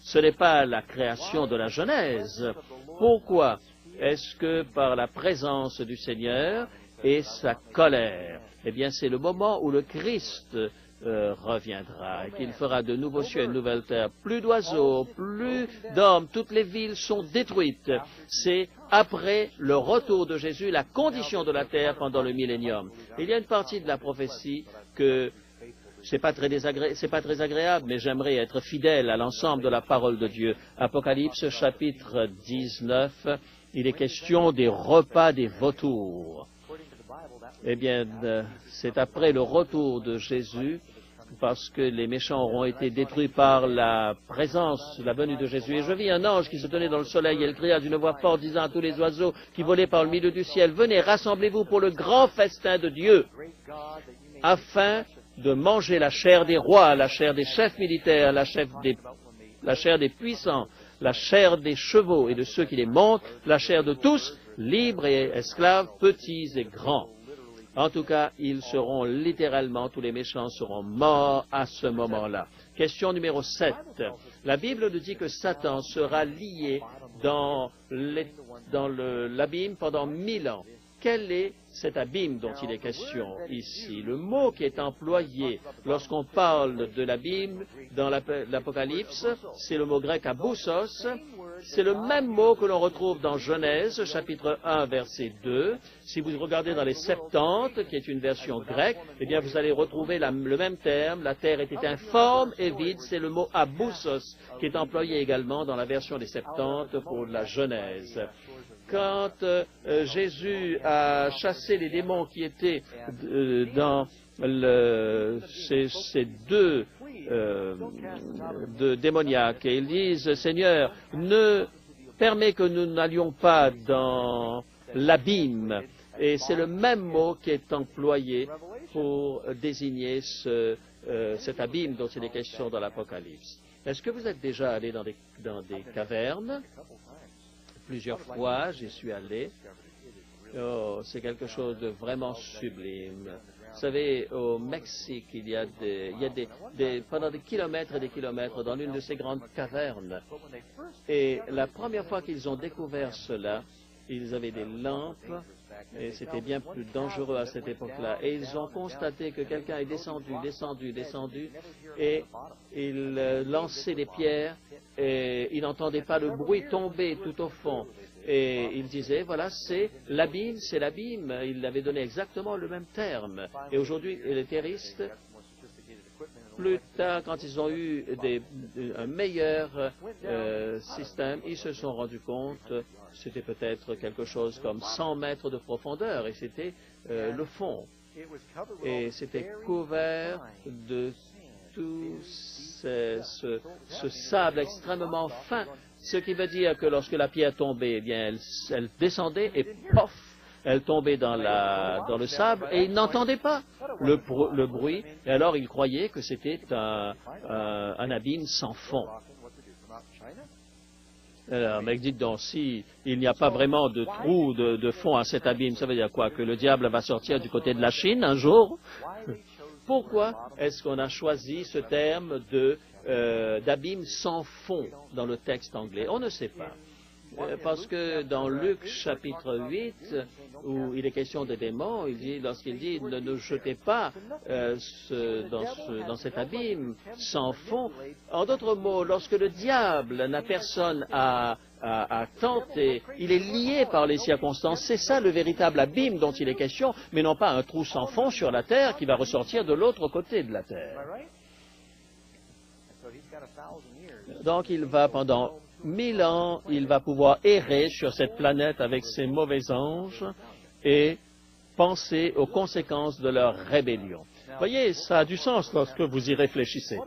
Ce n'est pas la création de la Genèse. Pourquoi est-ce que par la présence du Seigneur et sa colère, eh bien c'est le moment où le Christ reviendra et qu'il fera de nouveaux cieux et une nouvelle terre. Plus d'oiseaux, plus d'hommes, toutes les villes sont détruites. C'est après le retour de Jésus, la condition de la terre pendant le millénium. Il y a une partie de la prophétie que c'est pas très agréable, mais j'aimerais être fidèle à l'ensemble de la parole de Dieu. Apocalypse chapitre 19, il est question des repas des vautours. Eh bien, c'est après le retour de Jésus, parce que les méchants auront été détruits par la présence, la venue de Jésus. Et je vis un ange qui se tenait dans le soleil, et il cria d'une voix forte, disant à tous les oiseaux qui volaient par le milieu du ciel, « Venez, rassemblez-vous pour le grand festin de Dieu, afin de manger la chair des rois, la chair des chefs militaires, la chair des puissants, la chair des chevaux et de ceux qui les montent, la chair de tous, libres et esclaves, petits et grands. » En tout cas, ils seront littéralement, tous les méchants seront morts à ce moment-là. Question numéro 7. La Bible nous dit que Satan sera lié dans l'abîme pendant 1000 ans. Quel est cet abîme dont il est question ici? Le mot qui est employé lorsqu'on parle de l'abîme dans l'Apocalypse, c'est le mot grec aboussos. C'est le même mot que l'on retrouve dans Genèse, chapitre 1, verset 2. Si vous regardez dans les Septante, qui est une version grecque, eh bien vous allez retrouver le même terme. La terre était informe et vide. C'est le mot aboussos qui est employé également dans la version des Septante pour la Genèse. Quand Jésus a chassé les démons qui étaient dans ces deux démoniaques, et ils disent, Seigneur, ne permets que nous n'allions pas dans l'abîme. Et c'est le même mot qui est employé pour désigner cet abîme dont il est question dans l'Apocalypse. Est-ce que vous êtes déjà allé dans des cavernes? Plusieurs fois, j'y suis allé. Oh, c'est quelque chose de vraiment sublime. Vous savez, au Mexique, il y a pendant des kilomètres et des kilomètres dans l'une de ces grandes cavernes. Et la première fois qu'ils ont découvert cela, ils avaient des lampes, et c'était bien plus dangereux à cette époque-là. Et ils ont constaté que quelqu'un est descendu, et il lançait des pierres, et il n'entendait pas le bruit tomber tout au fond. Et il disait, voilà, c'est l'abîme. Il avait donné exactement le même terme. Et aujourd'hui, les terroristes, plus tard, quand ils ont eu un meilleur système, ils se sont rendus compte, c'était peut-être quelque chose comme 100 mètres de profondeur, et c'était le fond. Et c'était couvert de tout ce sable extrêmement fin, ce qui veut dire que lorsque la pierre tombait, eh bien, elle descendait et pof, elle tombait dans le sable et ils n'entendaient pas le bruit. Et alors ils croyaient que c'était un abîme sans fond. Alors, mais dites donc, si il n'y a pas vraiment de trou de fond à cet abîme, ça veut dire quoi? Que le diable va sortir du côté de la Chine un jour? Pourquoi est-ce qu'on a choisi ce terme d'abîme sans fond dans le texte anglais? On ne sait pas. Parce que dans Luc chapitre 8, où il est question des démons, lorsqu'il dit ne nous jetez pas dans cet abîme sans fond. En d'autres mots, lorsque le diable n'a personne à tenter, il est lié par les circonstances. C'est ça le véritable abîme dont il est question, mais non pas un trou sans fond sur la terre qui va ressortir de l'autre côté de la terre. Donc il va pendant 1000 ans, il va pouvoir errer sur cette planète avec ses mauvais anges et penser aux conséquences de leur rébellion. Voyez, ça a du sens lorsque vous y réfléchissez.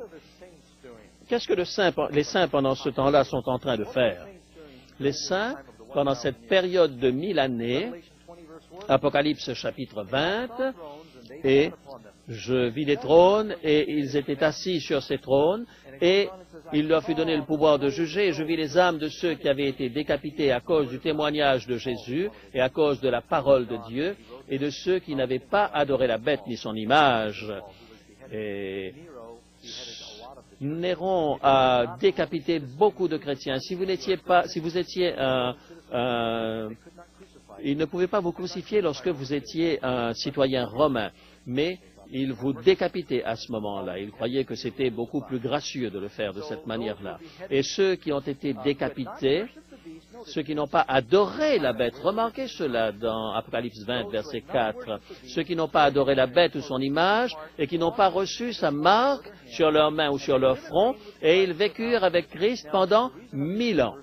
Qu'est-ce que les saints pendant ce temps-là sont en train de faire? Les saints, pendant cette période de 1000 années, Apocalypse chapitre 20, et je vis des trônes, et ils étaient assis sur ces trônes, et il leur fut donné le pouvoir de juger, et je vis les âmes de ceux qui avaient été décapités à cause du témoignage de Jésus, et à cause de la parole de Dieu, et de ceux qui n'avaient pas adoré la bête ni son image. Et Néron a décapité beaucoup de chrétiens. Si vous étiez il ne pouvait pas vous crucifier lorsque vous étiez un citoyen romain, mais il vous décapitait à ce moment-là. Il croyait que c'était beaucoup plus gracieux de le faire de cette manière-là. Et ceux qui ont été décapités, ceux qui n'ont pas adoré la bête, remarquez cela dans Apocalypse 20, verset 4, ceux qui n'ont pas adoré la bête ou son image et qui n'ont pas reçu sa marque sur leurs mains ou sur leur front, et ils vécurent avec Christ pendant 1000 ans.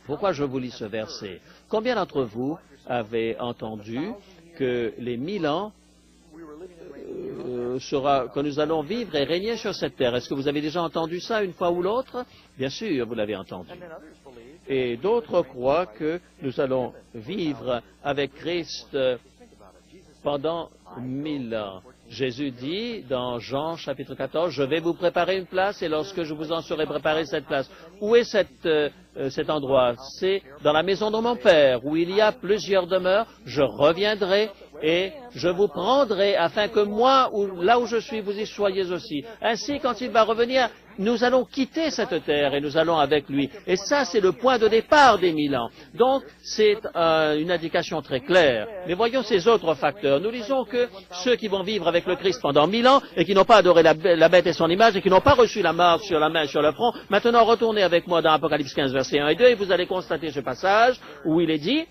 Pourquoi je vous lis ce verset? Combien d'entre vous avez entendu que les 1000 ans que nous allons vivre et régner sur cette terre? Est-ce que vous avez déjà entendu ça une fois ou l'autre? Bien sûr, vous l'avez entendu. Et d'autres croient que nous allons vivre avec Christ pendant 1000 ans. Jésus dit dans Jean chapitre 14, « Je vais vous préparer une place et lorsque je vous en serai préparé cette place. » Où est cet endroit? C'est dans la maison de mon Père, où il y a plusieurs demeures. Je reviendrai et je vous prendrai afin que moi, là où je suis, vous y soyez aussi. Ainsi, quand il va revenir, nous allons quitter cette terre et nous allons avec lui. Et ça, c'est le point de départ des 1000 ans. Donc, c'est une indication très claire. Mais voyons ces autres facteurs. Nous disons que ceux qui vont vivre avec le Christ pendant 1000 ans et qui n'ont pas adoré la bête et son image et qui n'ont pas reçu la marque sur la main et sur le front, maintenant retournez avec moi dans Apocalypse 15, versets 1 et 2 et vous allez constater ce passage où il est dit,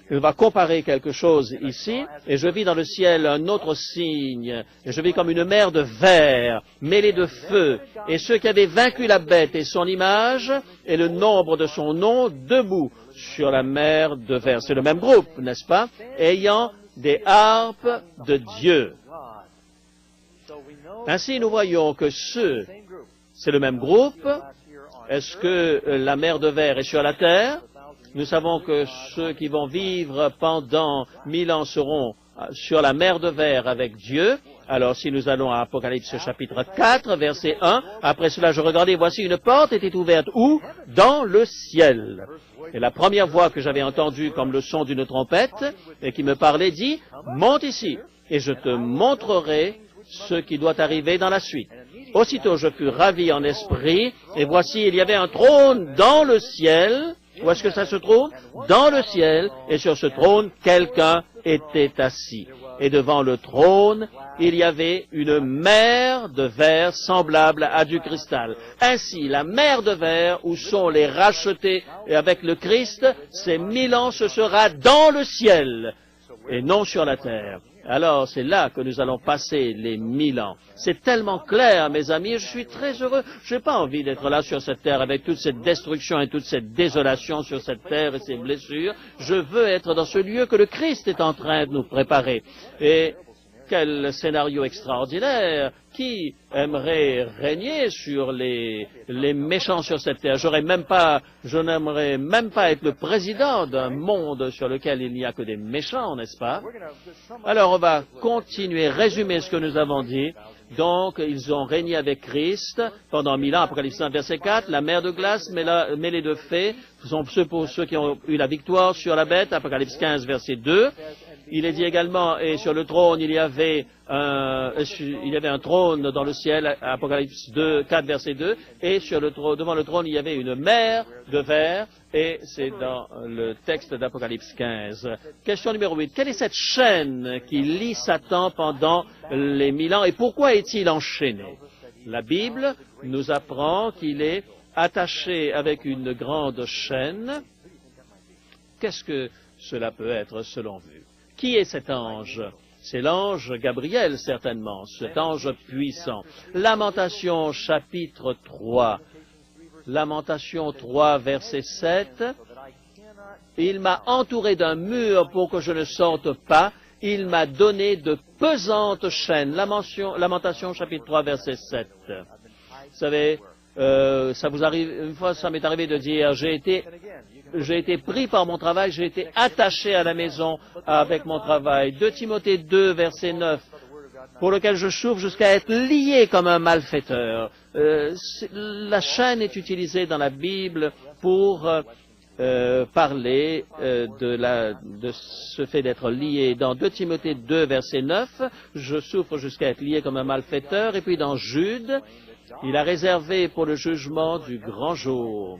il va comparer quelque chose ici, et je vis dans le ciel un autre signe, et je vis comme une mer de verre, mêlée de feu, et ceux qui avaient vaincu la bête et son image, et le nombre de son nom, debout sur la mer de verre. C'est le même groupe, n'est-ce pas? Ayant des harpes de Dieu. Ainsi, nous voyons que c'est le même groupe. Est-ce que la mer de verre est sur la terre? Nous savons que ceux qui vont vivre pendant 1000 ans seront sur la mer de verre avec Dieu. Alors, si nous allons à Apocalypse chapitre 4, verset 1, après cela, je regardais, voici une porte était ouverte où? Dans le ciel. Et la première voix que j'avais entendue comme le son d'une trompette et qui me parlait dit, monte ici et je te montrerai ce qui doit arriver dans la suite. Aussitôt, je fus ravi en esprit et voici, il y avait un trône dans le ciel. Où est-ce que ça se trouve? Dans le ciel, et sur ce trône, quelqu'un était assis. Et devant le trône, il y avait une mer de verre semblable à du cristal. Ainsi, la mer de verre où sont les rachetés avec le Christ, ces 1000 ans, ce sera dans le ciel, et non sur la terre. Alors, c'est là que nous allons passer les 1000 ans. C'est tellement clair, mes amis, je suis très heureux. Je n'ai pas envie d'être là sur cette terre avec toute cette destruction et toute cette désolation sur cette terre et ces blessures. Je veux être dans ce lieu que le Christ est en train de nous préparer. Et quel scénario extraordinaire! Qui aimerait régner sur les méchants sur cette terre? Je n'aimerais même pas être le président d'un monde sur lequel il n'y a que des méchants, n'est-ce pas? Alors on va continuer, résumer ce que nous avons dit. Donc, ils ont régné avec Christ pendant 1000 ans, Apocalypse 1, verset 4, la mer de glace mêlée de feu, ce sont ceux qui ont eu la victoire sur la bête, Apocalypse 15, verset 2. Il est dit également, et sur le trône, il y avait un trône dans le ciel, Apocalypse 2, 4, verset 2, et devant le trône, il y avait une mer de verre, et c'est dans le texte d'Apocalypse 15. Question numéro 8. Quelle est cette chaîne qui lie Satan pendant les 1000 ans, et pourquoi est-il enchaîné? La Bible nous apprend qu'il est attaché avec une grande chaîne. Qu'est-ce que cela peut être selon vous? Qui est cet ange? C'est l'ange Gabriel, certainement, cet ange puissant. Lamentation, chapitre 3. Lamentation 3, verset 7. Il m'a entouré d'un mur pour que je ne sorte pas. Il m'a donné de pesantes chaînes. Lamentation, chapitre 3, verset 7. Vous savez, ça vous arrive, une fois ça m'est arrivé de dire, j'ai été pris par mon travail, j'ai été attaché à la maison avec mon travail. 2 Timothée 2, verset 9, pour lequel je souffre jusqu'à être lié comme un malfaiteur. La chaîne est utilisée dans la Bible pour parler de ce fait d'être lié. Dans 2 Timothée 2, verset 9, je souffre jusqu'à être lié comme un malfaiteur. Et puis dans Jude, il a réservé pour le jugement du grand jour.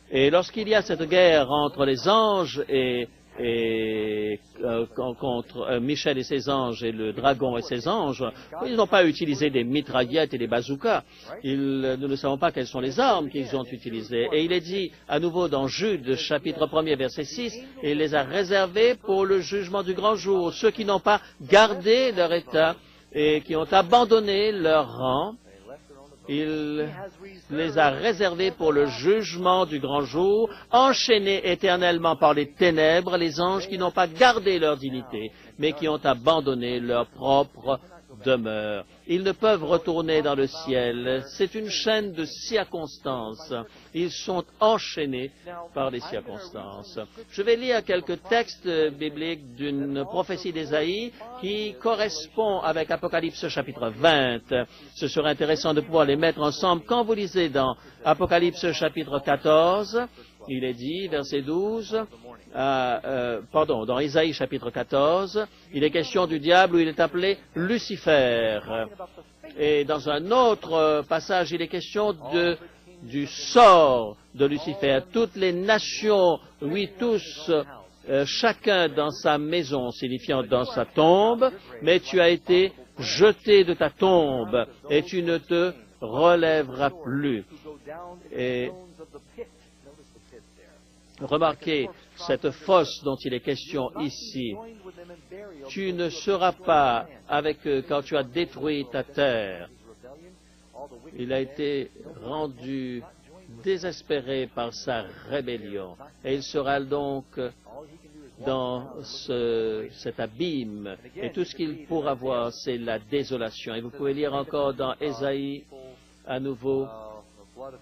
Et lorsqu'il y a cette guerre entre les anges contre Michel et ses anges et le dragon et ses anges, ils n'ont pas utilisé des mitraillettes et des bazookas. Nous ne savons pas quelles sont les armes qu'ils ont utilisées. Et il est dit à nouveau dans Jude, chapitre 1er, verset 6, et il les a réservés pour le jugement du grand jour. Ceux qui n'ont pas gardé leur état et qui ont abandonné leur rang, il les a réservés pour le jugement du grand jour, enchaînés éternellement par les ténèbres, les anges qui n'ont pas gardé leur dignité, mais qui ont abandonné leur propre demeure. Ils ne peuvent retourner dans le ciel. C'est une chaîne de circonstances. Ils sont enchaînés par les circonstances. Je vais lire quelques textes bibliques d'une prophétie d'Ésaïe qui correspond avec Apocalypse chapitre 20. Ce serait intéressant de pouvoir les mettre ensemble. Quand vous lisez dans Apocalypse chapitre 14, il est dit, verset 12, dans Ésaïe chapitre 14, il est question du diable où il est appelé Lucifer. Et dans un autre passage, il est question du sort de Lucifer. Toutes les nations, oui, tous, chacun dans sa maison, signifiant dans sa tombe, mais tu as été jeté de ta tombe et tu ne te relèveras plus. Et remarquez cette fosse dont il est question ici. Tu ne seras pas avec eux quand tu as détruit ta terre. Il a été rendu désespéré par sa rébellion. Et il sera donc dans cet abîme. Et tout ce qu'il pourra voir, c'est la désolation. Et vous pouvez lire encore dans Ésaïe, à nouveau,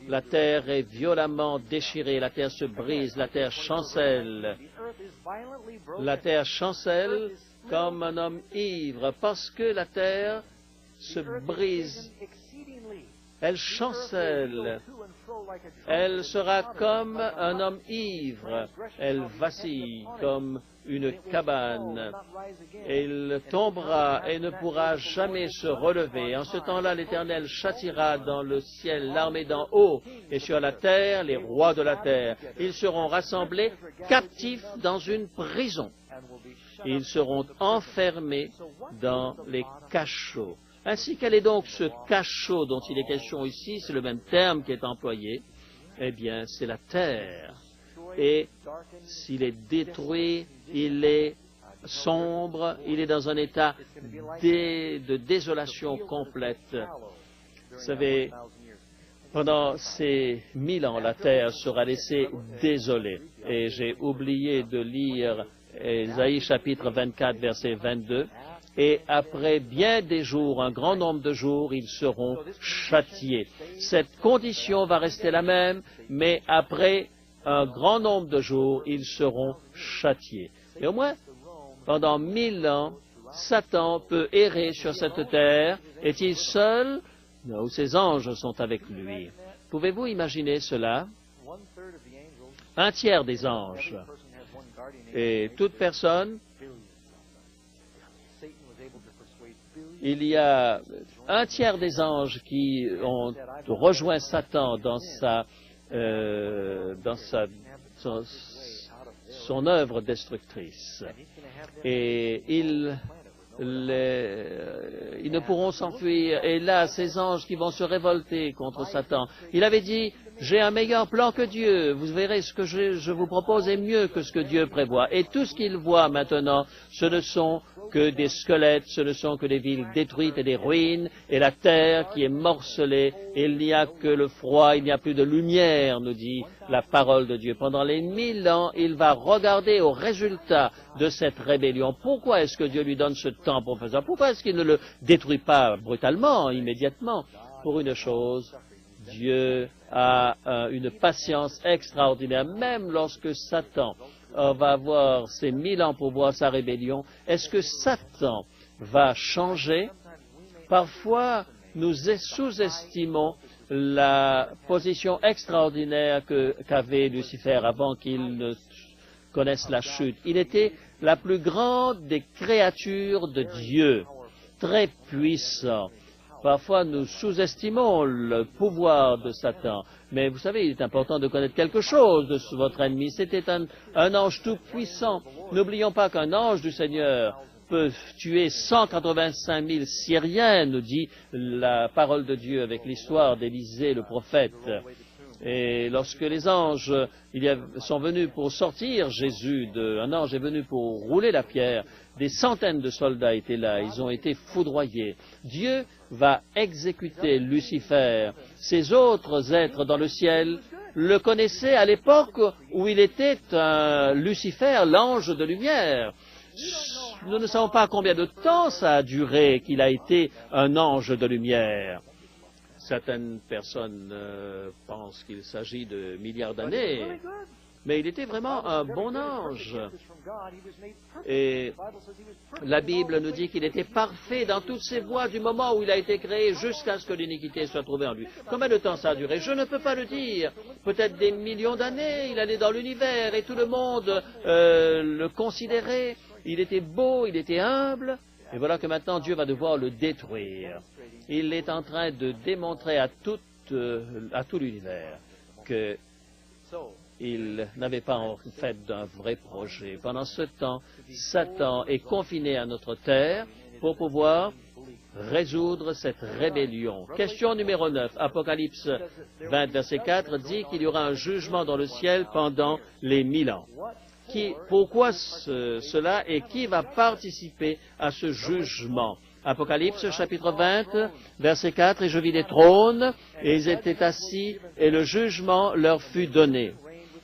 la terre est violemment déchirée, la terre se brise, la terre chancelle. La terre chancelle comme un homme ivre, parce que la terre se brise. Elle chancelle. Elle sera comme un homme ivre. Elle vacille comme une cabane. Et il tombera et ne pourra jamais se relever. En ce temps-là, l'Éternel châtiera dans le ciel l'armée d'en haut et sur la terre les rois de la terre. Ils seront rassemblés captifs dans une prison. Ils seront enfermés dans les cachots. Ainsi, quel est donc ce cachot dont il est question ici? C'est le même terme qui est employé. Eh bien, c'est la terre. Et s'il est détruit, il est sombre, il est dans un état de désolation complète. Vous savez, pendant ces 1000 ans, la terre sera laissée désolée. Et j'ai oublié de lire Ésaïe chapitre 24, verset 22. Et après bien des jours, un grand nombre de jours, ils seront châtiés. Cette condition va rester la même, mais après un grand nombre de jours, ils seront châtiés. Et au moins, pendant 1000 ans, Satan peut errer sur cette terre. Est-il seul? Non, ses anges sont avec lui. Pouvez-vous imaginer cela? Un tiers des anges. Et toute personne, il y a un tiers des anges qui ont rejoint Satan dans son œuvre destructrice. Et ils ne pourront s'enfuir. Et là, ces anges qui vont se révolter contre Satan. Il avait dit, j'ai un meilleur plan que Dieu. Vous verrez, ce que je vous propose est mieux que ce que Dieu prévoit. Et tout ce qu'ils voient maintenant, ce ne sont que des squelettes, ce ne sont que des villes détruites et des ruines, et la terre qui est morcelée, et il n'y a que le froid, il n'y a plus de lumière, nous dit la parole de Dieu. Pendant les 1000 ans, il va regarder au résultat de cette rébellion. Pourquoi est-ce que Dieu lui donne ce temps pour faire ça? Pourquoi est-ce qu'il ne le détruit pas brutalement, immédiatement? Pour une chose, Dieu a une patience extraordinaire, même lorsque Satan va avoir ces 1000 ans pour voir sa rébellion. Est-ce que Satan va changer? Parfois, nous sous-estimons la position extraordinaire qu'avait Lucifer avant qu'il ne connaisse la chute. Il était la plus grande des créatures de Dieu, très puissant. Parfois, nous sous-estimons le pouvoir de Satan. Mais vous savez, il est important de connaître quelque chose de votre ennemi. C'était un ange tout-puissant. N'oublions pas qu'un ange du Seigneur peut tuer 185 000 Syriens, nous dit la parole de Dieu avec l'histoire d'Élisée, le prophète. Et lorsque les anges sont venus pour sortir Jésus, un ange est venu pour rouler la pierre, des centaines de soldats étaient là, ils ont été foudroyés. Dieu va exécuter Lucifer. Ces autres êtres dans le ciel le connaissaient à l'époque où il était Lucifer, l'ange de lumière. Nous ne savons pas combien de temps ça a duré qu'il a été un ange de lumière. Certaines personnes pensent qu'il s'agit de milliards d'années, mais il était vraiment un bon ange. Et la Bible nous dit qu'il était parfait dans toutes ses voies du moment où il a été créé jusqu'à ce que l'iniquité soit trouvée en lui. Combien de temps ça a duré? Je ne peux pas le dire. Peut-être des millions d'années. Il allait dans l'univers et tout le monde le considérait. Il était beau, il était humble. Et voilà que maintenant Dieu va devoir le détruire. il est en train de démontrer à tout l'univers qu'il n'avait pas en fait d'un vrai projet. Pendant ce temps, Satan est confiné à notre terre pour pouvoir résoudre cette rébellion. Question numéro 9, Apocalypse 20, verset 4, dit qu'il y aura un jugement dans le ciel pendant les 1000 ans. Pourquoi cela et qui va participer à ce jugement? Apocalypse chapitre 20, verset 4, et je vis des trônes, et ils étaient assis, et le jugement leur fut donné.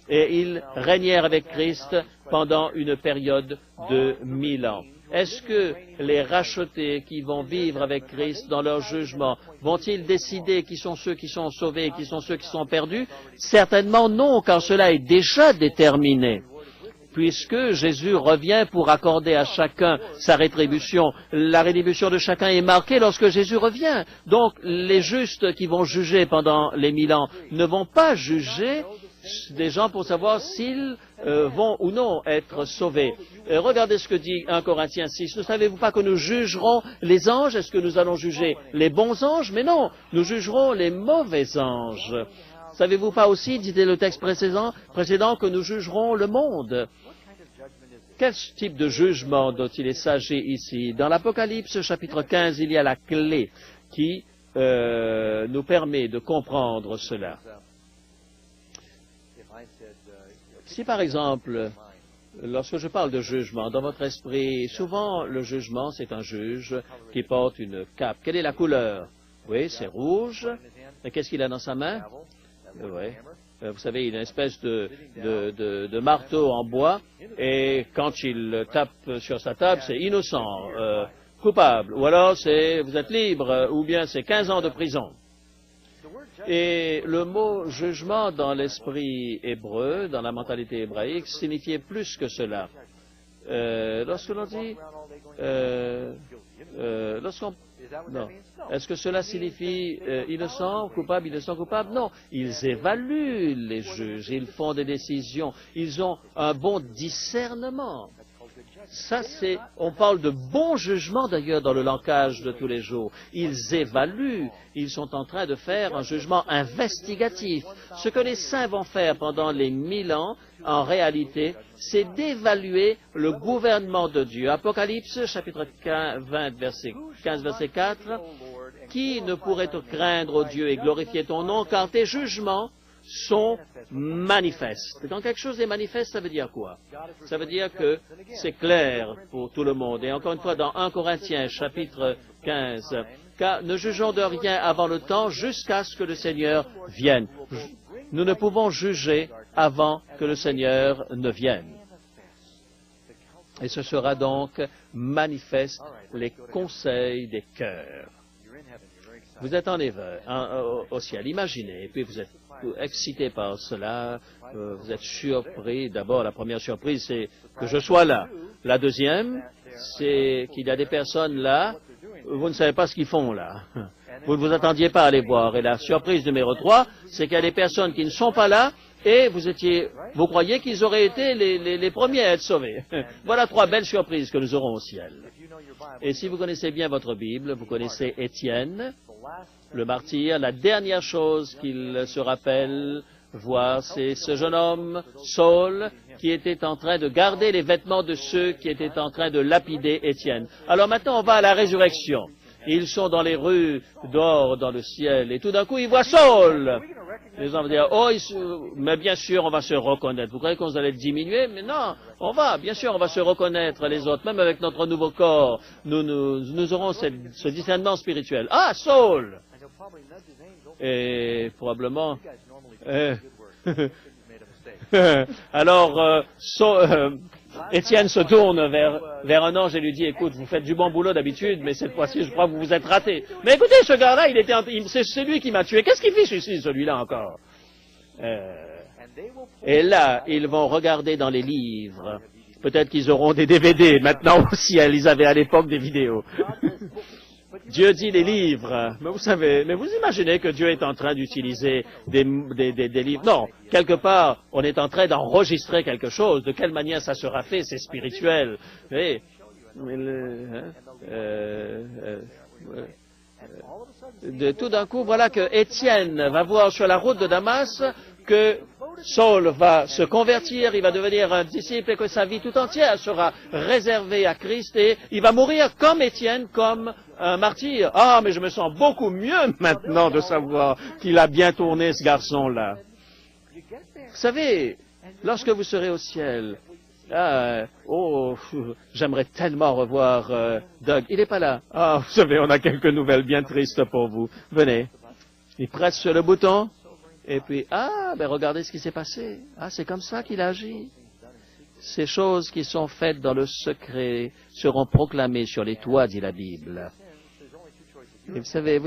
Et ils régnèrent avec Christ pendant une période de 1000 ans. Est-ce que les rachetés qui vont vivre avec Christ dans leur jugement, vont-ils décider qui sont ceux qui sont sauvés et qui sont ceux qui sont perdus? Certainement non, car cela est déjà déterminé. Puisque Jésus revient pour accorder à chacun sa rétribution. La rétribution de chacun est marquée lorsque Jésus revient. Donc, les justes qui vont juger pendant les 1000 ans ne vont pas juger des gens pour savoir s'ils vont ou non être sauvés. Regardez ce que dit 1 Corinthiens 6. Ne savez-vous pas que nous jugerons les anges? Est-ce que nous allons juger les bons anges? Mais non, nous jugerons les mauvais anges. Savez-vous pas aussi, dit le texte précédent, que nous jugerons le monde? Quel type de jugement dont il s'agit ici? Dans l'Apocalypse chapitre 15, il y a la clé qui nous permet de comprendre cela. Si par exemple, lorsque je parle de jugement, dans votre esprit, souvent le jugement c'est un juge qui porte une cape. Quelle est la couleur? Oui, c'est rouge. Et qu'est-ce qu'il a dans sa main? Oui. Vous savez, il a une espèce de marteau en bois, et quand il tape sur sa table, c'est innocent, coupable, ou alors c'est vous êtes libre, ou bien c'est 15 ans de prison. Et le mot jugement dans l'esprit hébreu, dans la mentalité hébraïque, signifiait plus que cela. Lorsque l'on dit, non. Est-ce que cela signifie innocent, coupable, innocent, coupable? Non. Ils évaluent les juges, ils font des décisions, ils ont un bon discernement. Ça, on parle de bon jugement d'ailleurs dans le langage de tous les jours. Ils évaluent, ils sont en train de faire un jugement investigatif. Ce que les saints vont faire pendant les 1000 ans, en réalité, c'est d'évaluer le gouvernement de Dieu. Apocalypse, chapitre 20, verset 15, verset 4. Qui ne pourrait te craindre, ô Dieu, et glorifier ton nom, car tes jugements sont manifestes. Quand quelque chose est manifeste, ça veut dire quoi? Ça veut dire que c'est clair pour tout le monde. Et encore une fois, dans 1 Corinthiens, chapitre 15, car ne jugeons de rien avant le temps jusqu'à ce que le Seigneur vienne. Nous ne pouvons juger avant que le Seigneur ne vienne. Et ce sera donc manifeste les conseils des cœurs. Vous êtes au ciel, imaginez, et puis vous êtes excité par cela, vous êtes surpris. D'abord, la première surprise, c'est que je sois là. La deuxième, c'est qu'il y a des personnes là, vous ne savez pas ce qu'ils font là. Vous ne vous attendiez pas à les voir. Et la surprise numéro 3, c'est qu'il y a des personnes qui ne sont pas là, et vous croyez qu'ils auraient été les premiers à être sauvés. Voilà 3 belles surprises que nous aurons au ciel. Et si vous connaissez bien votre Bible, vous connaissez Étienne, le martyr, la dernière chose qu'il se rappelle voir, c'est ce jeune homme, Saul, qui était en train de garder les vêtements de ceux qui étaient en train de lapider Étienne. Alors maintenant, on va à la résurrection. Ils sont dans les rues, dehors, dans le ciel, et tout d'un coup, ils voient Saul. Les gens vont dire, mais bien sûr, on va se reconnaître. Vous croyez qu'on allait diminuer? Mais non, bien sûr, on va se reconnaître les autres, même avec notre nouveau corps. Nous aurons ce discernement spirituel. Ah, Saul! Et probablement, alors, Étienne se tourne vers un ange et lui dit, écoute, vous faites du bon boulot d'habitude, mais cette fois-ci, je crois que vous vous êtes raté. Mais écoutez, ce gars-là, c'est lui qui m'a tué. Qu'est-ce qu'il fiche ici, celui-là encore? Et là, ils vont regarder dans les livres. Peut-être qu'ils auront des DVD maintenant au ciel. Ils avaient à l'époque des vidéos. Dieu dit les livres, mais vous savez, mais vous imaginez que Dieu est en train d'utiliser des livres? Non, quelque part, on est en train d'enregistrer quelque chose. De quelle manière ça sera fait? C'est spirituel. tout d'un coup, voilà que Étienne va voir sur la route de Damas que Saul va se convertir, il va devenir un disciple et que sa vie tout entière sera réservée à Christ et il va mourir comme Étienne, comme un martyr. Ah, mais je me sens beaucoup mieux maintenant de savoir qu'il a bien tourné ce garçon-là. Vous savez, lorsque vous serez au ciel, j'aimerais tellement revoir Doug. Il n'est pas là. Ah, vous savez, on a quelques nouvelles bien tristes pour vous. Venez. Il presse sur le bouton. Et puis, regardez ce qui s'est passé. Ah, c'est comme ça qu'il agit. Ces choses qui sont faites dans le secret seront proclamées sur les toits, dit la Bible. Et vous savez,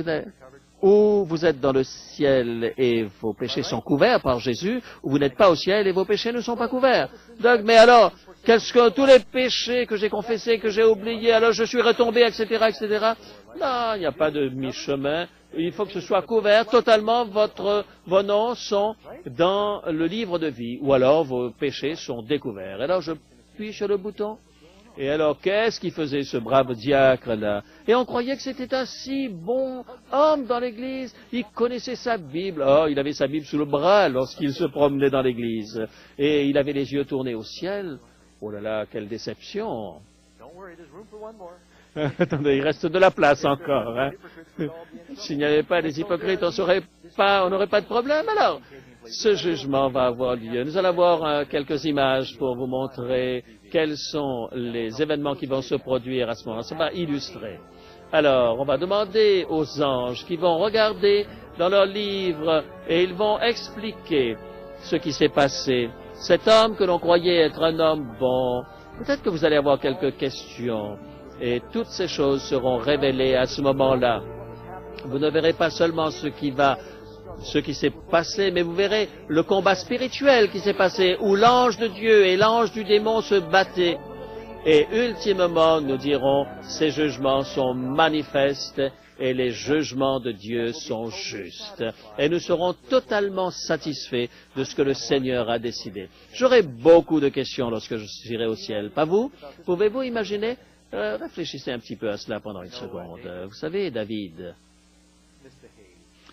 ou vous êtes dans le ciel et vos péchés sont couverts par Jésus, ou vous n'êtes pas au ciel et vos péchés ne sont pas couverts. Donc, mais alors, qu'est-ce que tous les péchés que j'ai confessés, que j'ai oubliés, alors je suis retombé, etc., etc. Non, il n'y a pas de mi-chemin. Il faut que ce soit couvert totalement. Vos noms sont dans le livre de vie, ou alors vos péchés sont découverts. Alors, je appuie sur le bouton. Et alors, qu'est-ce qu'il faisait, ce brave diacre-là? Et on croyait que c'était un si bon homme dans l'église. Il connaissait sa Bible. Oh, il avait sa Bible sous le bras lorsqu'il se promenait dans l'église. Et il avait les yeux tournés au ciel. Oh là là, quelle déception! Attendez, il reste de la place encore. Hein? S'il n'y avait pas des hypocrites, on n'aurait pas de problème. Alors, ce jugement va avoir lieu. Nous allons avoir quelques images pour vous montrer quels sont les événements qui vont se produire à ce moment. Ça va illustrer. Alors, on va demander aux anges qui vont regarder dans leur livre et ils vont expliquer ce qui s'est passé. Cet homme que l'on croyait être un homme bon, peut-être que vous allez avoir quelques questions et toutes ces choses seront révélées à ce moment-là. Vous ne verrez pas seulement ce qui s'est passé, mais vous verrez le combat spirituel qui s'est passé, où l'ange de Dieu et l'ange du démon se battaient. Et ultimement, nous dirons, ces jugements sont manifestes et les jugements de Dieu sont justes. Et nous serons totalement satisfaits de ce que le Seigneur a décidé. J'aurai beaucoup de questions lorsque je serai au ciel. Pas vous? Pouvez-vous imaginer? Réfléchissez un petit peu à cela pendant une seconde. Vous savez, David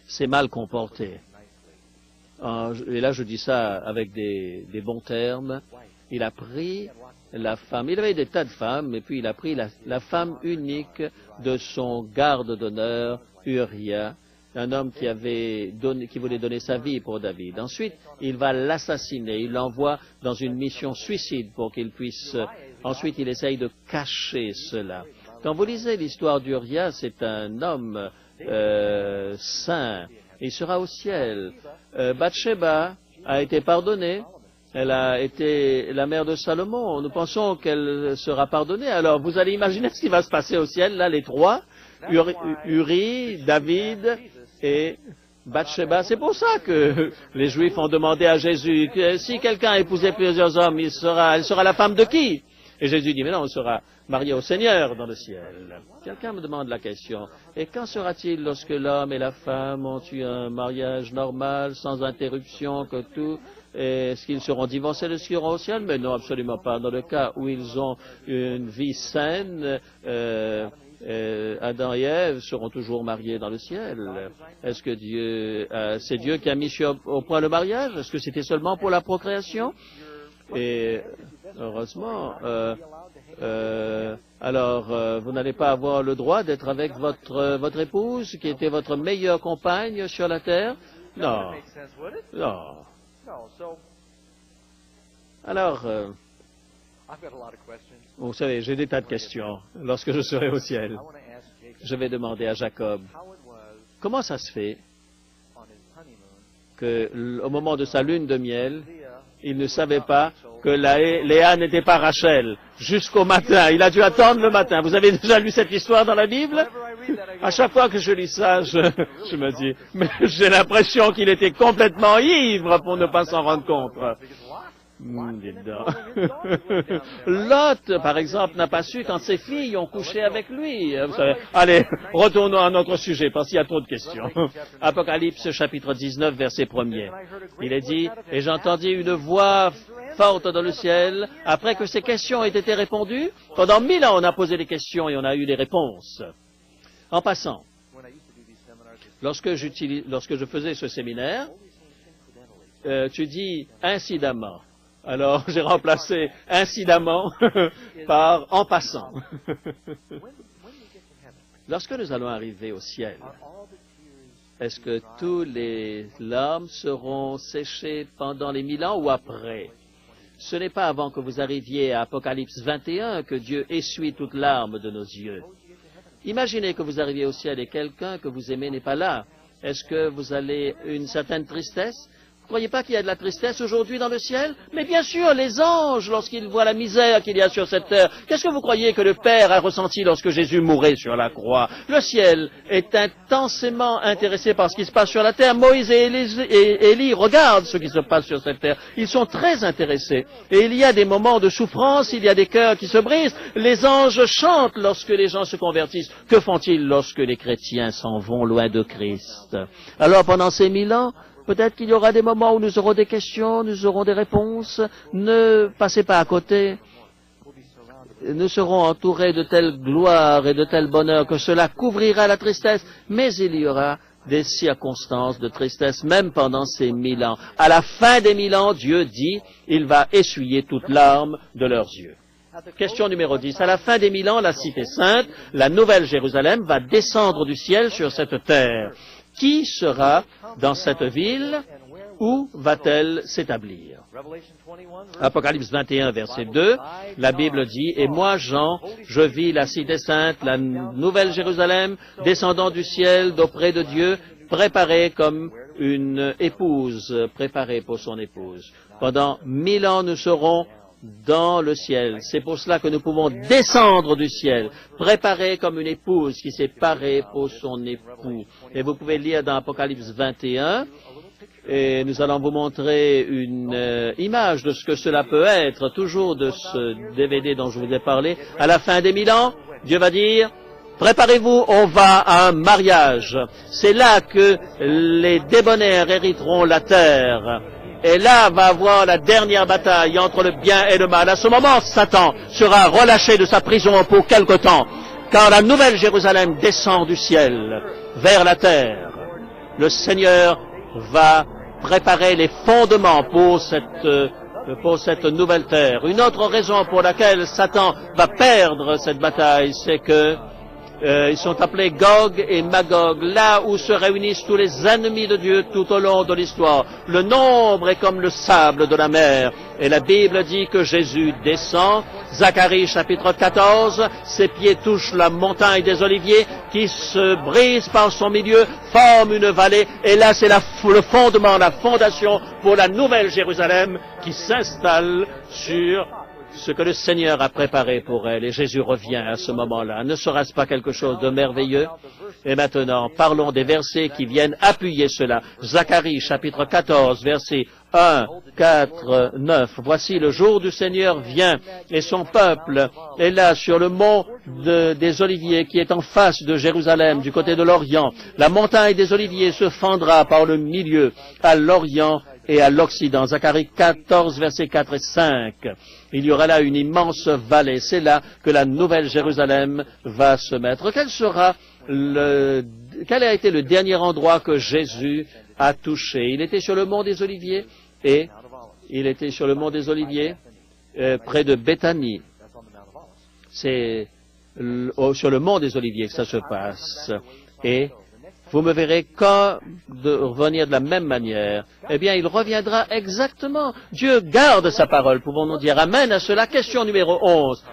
s'est mal comporté. Et là, je dis ça avec des bons termes. Il a pris la femme, il avait des tas de femmes, et puis il a pris la femme unique de son garde d'honneur, Uria, un homme qui voulait donner sa vie pour David. Ensuite, il va l'assassiner, il l'envoie dans une mission suicide pour qu'il puisse... Ensuite, il essaye de cacher cela. Quand vous lisez l'histoire d'Uria, c'est un homme saint. Il sera au ciel. Bathsheba a été pardonnée. Elle a été la mère de Salomon. Nous pensons qu'elle sera pardonnée. Alors, vous allez imaginer ce qui va se passer au ciel, là, les trois. Uri, David et Bathsheba. C'est pour ça que les Juifs ont demandé à Jésus que si quelqu'un épousait plusieurs hommes, elle sera la femme de qui? Et Jésus dit, mais non, on sera marié au Seigneur dans le ciel. Quelqu'un me demande la question. Et qu'en sera-t-il lorsque l'homme et la femme ont eu un mariage normal, sans interruption, que tout, est-ce qu'ils seront divorcés lorsqu'ils iront au ciel? Mais non, absolument pas. Dans le cas où ils ont une vie saine, Adam et Ève seront toujours mariés dans le ciel. Est-ce que c'est Dieu qui a mis au point le mariage? Est-ce que c'était seulement pour la procréation? Et heureusement, vous n'allez pas avoir le droit d'être avec votre épouse, qui était votre meilleure compagne sur la terre? Non. Non. Alors, vous savez, j'ai des tas de questions. Lorsque je serai au ciel, je vais demander à Jacob, comment ça se fait qu'au moment de sa lune de miel, il ne savait pas que Léa n'était pas Rachel jusqu'au matin. Il a dû attendre le matin. Vous avez déjà lu cette histoire dans la Bible? À chaque fois que je lis ça, je me dis, mais j'ai l'impression qu'il était complètement ivre pour ne pas s'en rendre compte. Lot, par exemple, n'a pas su quand ses filles ont couché avec lui. Vous savez. Allez, retournons à notre sujet, parce qu'il y a trop de questions. Apocalypse, chapitre 19, verset 1er. Il est dit, « Et j'entendis une voix forte dans le ciel, après que ces questions aient été répondues. » Pendant 1000 ans, on a posé les questions et on a eu les réponses. En passant, Lorsque je faisais ce séminaire, tu dis incidemment. Alors, j'ai remplacé incidemment par en passant. Lorsque nous allons arriver au ciel, est-ce que tous les larmes seront séchées pendant les 1000 ans ou après? Ce n'est pas avant que vous arriviez à Apocalypse 21 que Dieu essuie toute larme de nos yeux. Imaginez que vous arriviez au ciel et quelqu'un que vous aimez n'est pas là. Est-ce que vous avez une certaine tristesse? Vous ne croyez pas qu'il y a de la tristesse aujourd'hui dans le ciel? Mais bien sûr, les anges, lorsqu'ils voient la misère qu'il y a sur cette terre, qu'est-ce que vous croyez que le Père a ressenti lorsque Jésus mourait sur la croix? Le ciel est intensément intéressé par ce qui se passe sur la terre. Moïse et Élie regardent ce qui se passe sur cette terre. Ils sont très intéressés. Et il y a des moments de souffrance, il y a des cœurs qui se brisent. Les anges chantent lorsque les gens se convertissent. Que font-ils lorsque les chrétiens s'en vont loin de Christ? Alors pendant ces 1000 ans, peut-être qu'il y aura des moments où nous aurons des questions, nous aurons des réponses. Ne passez pas à côté. Nous serons entourés de telle gloire et de tel bonheur que cela couvrira la tristesse, mais il y aura des circonstances de tristesse même pendant ces 1000 ans. À la fin des 1000 ans, Dieu dit, il va essuyer toute larme de leurs yeux. Question numéro 10. À la fin des 1000 ans, la cité sainte, la nouvelle Jérusalem, va descendre du ciel sur cette terre. Qui sera dans cette ville? Où va-t-elle s'établir? Apocalypse 21, verset 2, la Bible dit, « Et moi, Jean, je vis la cité sainte, la nouvelle Jérusalem, descendant du ciel d'auprès de Dieu, préparée comme une épouse, préparée pour son épouse. » Pendant 1000 ans, nous serons dans le ciel. C'est pour cela que nous pouvons descendre du ciel, préparés comme une épouse qui s'est parée pour son époux. Et vous pouvez lire dans Apocalypse 21, et nous allons vous montrer une image de ce que cela peut être, toujours de ce DVD dont je vous ai parlé. À la fin des 1000 ans, Dieu va dire, préparez-vous, on va à un mariage. C'est là que les débonnaires hériteront la terre. Et là va avoir la dernière bataille entre le bien et le mal. À ce moment, Satan sera relâché de sa prison pour quelque temps, car la nouvelle Jérusalem descend du ciel vers la terre. Le Seigneur va préparer les fondements pour cette nouvelle terre. Une autre raison pour laquelle Satan va perdre cette bataille, c'est que ils sont appelés Gog et Magog, là où se réunissent tous les ennemis de Dieu tout au long de l'histoire. Le nombre est comme le sable de la mer. Et la Bible dit que Jésus descend. Zacharie chapitre 14, ses pieds touchent la montagne des Oliviers qui se brise par son milieu, forme une vallée. Et là, c'est le fondement, la fondation pour la nouvelle Jérusalem qui s'installe sur ce que le Seigneur a préparé pour elle, et Jésus revient à ce moment-là. Ne sera-ce pas quelque chose de merveilleux? Et maintenant, parlons des versets qui viennent appuyer cela. Zacharie, chapitre 14, versets 1, 4, 9. Voici le jour du Seigneur vient, et son peuple est là sur le mont des Oliviers qui est en face de Jérusalem, du côté de l'Orient. La montagne des Oliviers se fendra par le milieu, à l'Orient et à l'Occident. Zacharie 14, versets 4 et 5. Il y aura là une immense vallée. C'est là que la nouvelle Jérusalem va se mettre. Quel a été le dernier endroit que Jésus a touché? Il était sur le mont des Oliviers, et il était sur le mont des Oliviers, près de Béthanie. C'est sur le mont des Oliviers que ça se passe. Et vous me verrez quand de revenir de la même manière. Eh bien, il reviendra exactement. Dieu garde sa parole. Pouvons-nous dire amen à cela? Question numéro 11.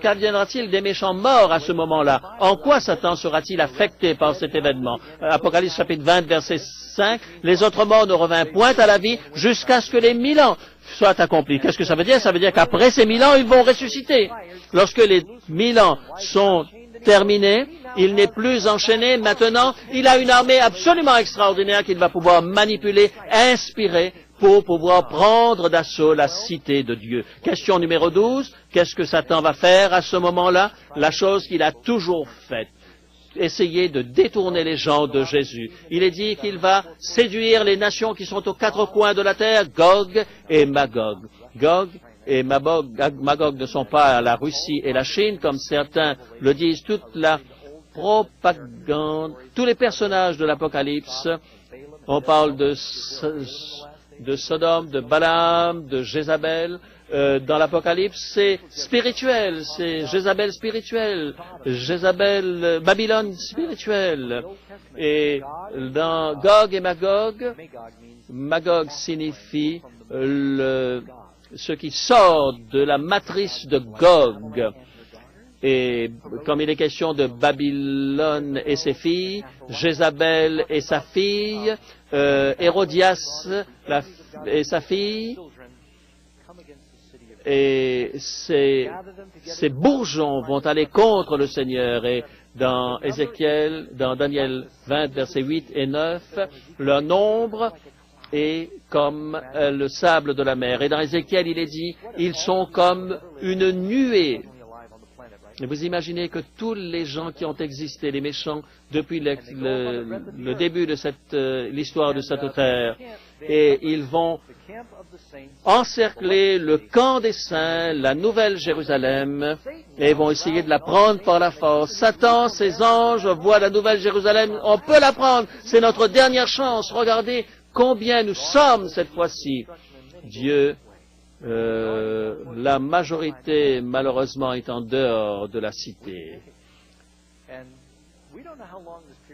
Qu'adviendra-t-il des méchants morts à ce moment-là? En quoi Satan sera-t-il affecté par cet événement? Apocalypse chapitre 20, verset 5. Les autres morts ne revinrent point à la vie jusqu'à ce que les 1000 ans soient accomplis. Qu'est-ce que ça veut dire? Ça veut dire qu'après ces 1000 ans, ils vont ressusciter. Lorsque les 1000 ans sont terminé, il n'est plus enchaîné. Maintenant, il a une armée absolument extraordinaire qu'il va pouvoir manipuler, inspirer, pour pouvoir prendre d'assaut la cité de Dieu. Question numéro 12, qu'est-ce que Satan va faire à ce moment-là? La chose qu'il a toujours faite, essayer de détourner les gens de Jésus. Il est dit qu'il va séduire les nations qui sont aux quatre coins de la terre, Gog et Magog. Gog et Magog ne sont pas la Russie et la Chine, comme certains le disent. Toute la propagande. Tous les personnages de l'Apocalypse, on parle de Sodome, de Balaam, de Jézabel. Dans l'Apocalypse, c'est spirituel, c'est Jézabel spirituel, Jézabel, Babylone spirituelle. Et dans Gog et Magog, Magog signifie ce qui sort de la matrice de Gog. Et comme il est question de Babylone et ses filles, Jézabel et sa fille, Hérodias et sa fille, et ces bourgeons vont aller contre le Seigneur. Et dans Ézéchiel, dans Daniel 20, versets 8 et 9, leur nombre est comme le sable de la mer. Et dans Ézéchiel, il est dit, ils sont comme une nuée. Et vous imaginez que tous les gens qui ont existé, les méchants, depuis le début de l'histoire de cette terre, et ils vont encercler le camp des saints, la nouvelle Jérusalem, et vont essayer de la prendre par la force. Satan, ses anges voient la nouvelle Jérusalem, on peut la prendre, c'est notre dernière chance. Regardez combien nous sommes cette fois-ci. Dieu, la majorité, malheureusement, est en dehors de la cité.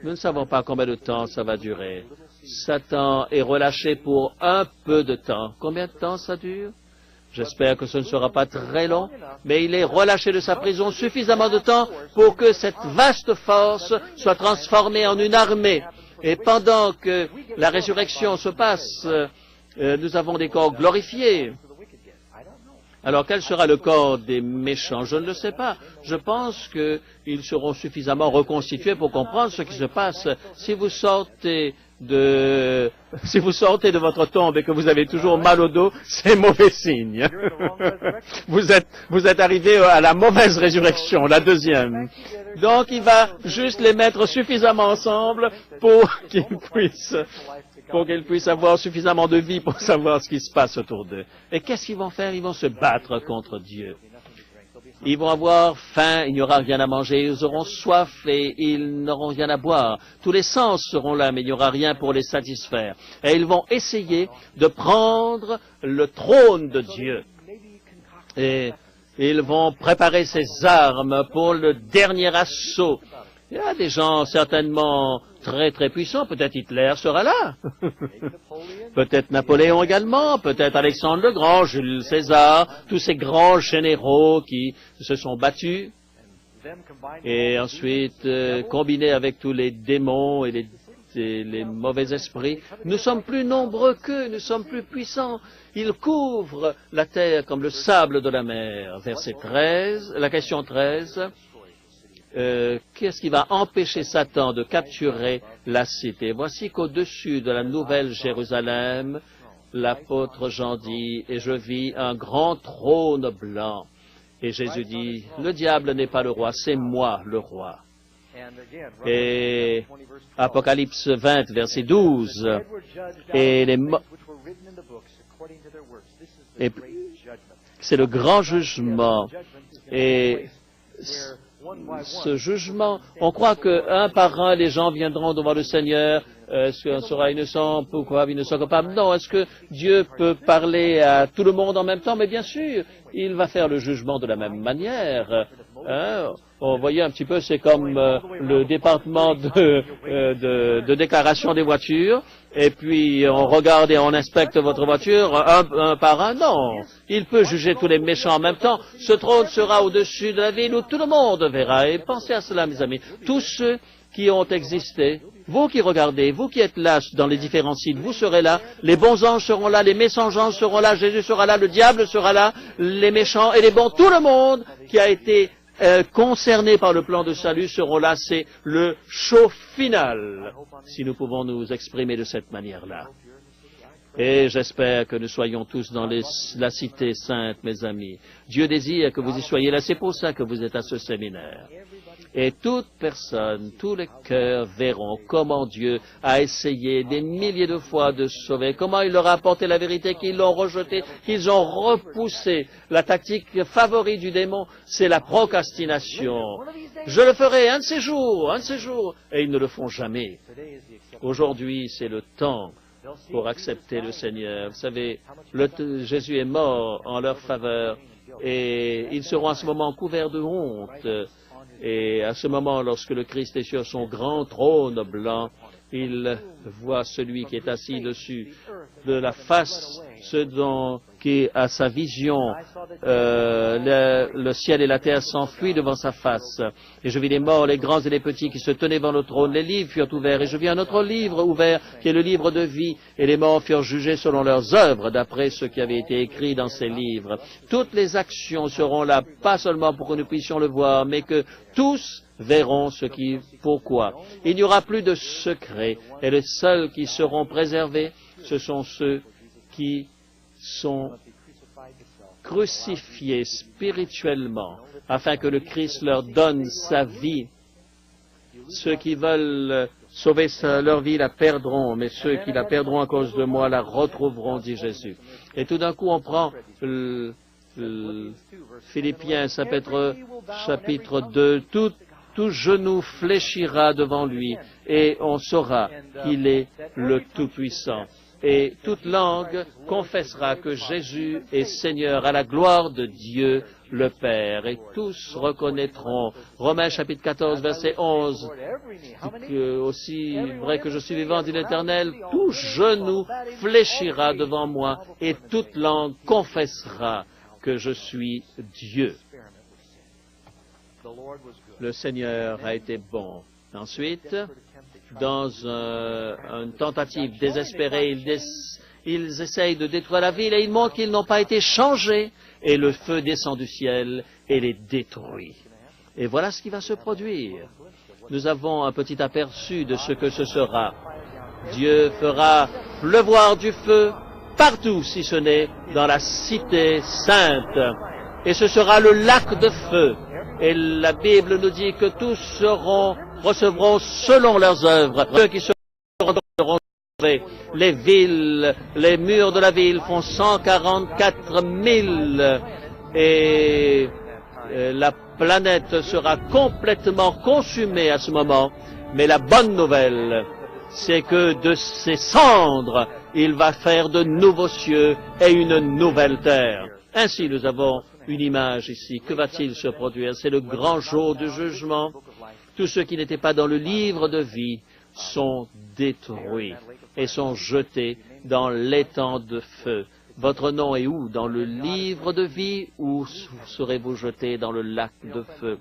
Nous ne savons pas combien de temps ça va durer. Satan est relâché pour un peu de temps. Combien de temps ça dure? J'espère que ce ne sera pas très long, mais il est relâché de sa prison suffisamment de temps pour que cette vaste force soit transformée en une armée. Et pendant que la résurrection se passe, nous avons des corps glorifiés. Alors, quel sera le corps des méchants? Je ne le sais pas. Je pense qu'ils seront suffisamment reconstitués pour comprendre ce qui se passe. Si vous sortez de votre tombe et que vous avez toujours mal au dos, c'est mauvais signe. Vous êtes arrivé à la mauvaise résurrection, la deuxième. Donc, il va juste les mettre suffisamment ensemble pour qu'ils puissent avoir suffisamment de vie pour savoir ce qui se passe autour d'eux. Et qu'est-ce qu'ils vont faire? Ils vont se battre contre Dieu. Ils vont avoir faim, il n'y aura rien à manger, ils auront soif et ils n'auront rien à boire. Tous les sens seront là, mais il n'y aura rien pour les satisfaire. Et ils vont essayer de prendre le trône de Dieu. Et ils vont préparer ses armes pour le dernier assaut. Il y a des gens certainement très très puissants, peut-être Hitler sera là, peut-être Napoléon également, peut-être Alexandre le Grand, Jules César, tous ces grands généraux qui se sont battus, et ensuite combinés avec tous les démons et les mauvais esprits, nous sommes plus nombreux qu'eux, nous sommes plus puissants. Ils couvrent la terre comme le sable de la mer. Verset 13, la question 13. Qu'est-ce qui va empêcher Satan de capturer la cité? Voici qu'au-dessus de la nouvelle Jérusalem, l'apôtre Jean dit, et je vis un grand trône blanc. Et Jésus dit, le diable n'est pas le roi, c'est moi le roi. Et Apocalypse 20, verset 12, et c'est le grand jugement. Et ce jugement, on croit que un par un, les gens viendront devant le Seigneur. Est-ce qu'on sera innocent, pourquoi innocent coupable? Non. Est-ce que Dieu peut parler à tout le monde en même temps? Mais bien sûr, il va faire le jugement de la même manière. On voyait un petit peu, c'est comme le département de déclaration des voitures. Et puis on regarde et on inspecte votre voiture un par un. Non, il peut juger tous les méchants en même temps. Ce trône sera au-dessus de la ville où tout le monde verra. Et pensez à cela, mes amis. Tous ceux qui ont existé, vous qui regardez, vous qui êtes là dans les différents sites, vous serez là. Les bons anges seront là, les méchants anges seront là, Jésus sera là, le diable sera là, les méchants et les bons. Tout le monde qui a été concernés par le plan de salut seront là. C'est le show final, si nous pouvons nous exprimer de cette manière-là. Et j'espère que nous soyons tous dans la cité sainte, mes amis. Dieu désire que vous y soyez là. C'est pour ça que vous êtes à ce séminaire. Et toute personne, tous les cœurs verront comment Dieu a essayé des milliers de fois de sauver, comment il leur a apporté la vérité, qu'ils l'ont rejetée, qu'ils ont repoussé. La tactique favorite du démon, c'est la procrastination. Je le ferai un de ces jours, un de ces jours. Et ils ne le font jamais. Aujourd'hui, c'est le temps pour accepter le Seigneur. Vous savez, Jésus est mort en leur faveur et ils seront à ce moment couverts de honte. Et à ce moment, lorsque le Christ est sur son grand trône blanc, il voit celui qui est assis dessus, de la face, qui a sa vision, le ciel et la terre s'enfuient devant sa face. Et je vis les morts, les grands et les petits qui se tenaient devant le trône. Les livres furent ouverts, et je vis un autre livre ouvert, qui est le livre de vie, et les morts furent jugés selon leurs œuvres, d'après ce qui avait été écrit dans ces livres. Toutes les actions seront là, pas seulement pour que nous puissions le voir, mais que tous verront pourquoi. Il n'y aura plus de secrets, et les seuls qui seront préservés, ce sont ceux qui sont crucifiés spirituellement, afin que le Christ leur donne sa vie. Ceux qui veulent sauver leur vie la perdront, mais ceux qui la perdront à cause de moi la retrouveront, dit Jésus. Et tout d'un coup, on prend Philippiens chapitre 2, tout genou fléchira devant lui, et on saura qu'il est le Tout-Puissant. Et toute langue confessera que Jésus est Seigneur à la gloire de Dieu le Père. Et tous reconnaîtront, Romains chapitre 14, verset 11, aussi vrai que je suis vivant, dit l'Éternel, tout genou fléchira devant moi, et toute langue confessera que je suis Dieu. Le Seigneur a été bon. Ensuite, dans une tentative désespérée, ils essayent de détruire la ville et ils montrent qu'ils n'ont pas été changés. Et le feu descend du ciel et les détruit. Et voilà ce qui va se produire. Nous avons un petit aperçu de ce que ce sera. Dieu fera pleuvoir du feu partout, si ce n'est dans la cité sainte. Et ce sera le lac de feu. Et la Bible nous dit que tous recevront selon leurs œuvres. Ceux qui seront sauvés, les villes, les murs de la ville font 144 000 et la planète sera complètement consumée à ce moment. Mais la bonne nouvelle, c'est que de ces cendres, il va faire de nouveaux cieux et une nouvelle terre. Ainsi, nous avons une image ici. Que va-t-il se produire? C'est le grand jour du jugement. Tous ceux qui n'étaient pas dans le livre de vie sont détruits et sont jetés dans l'étang de feu. Votre nom est où? Dans le livre de vie, ou serez-vous jetés dans le lac de feu?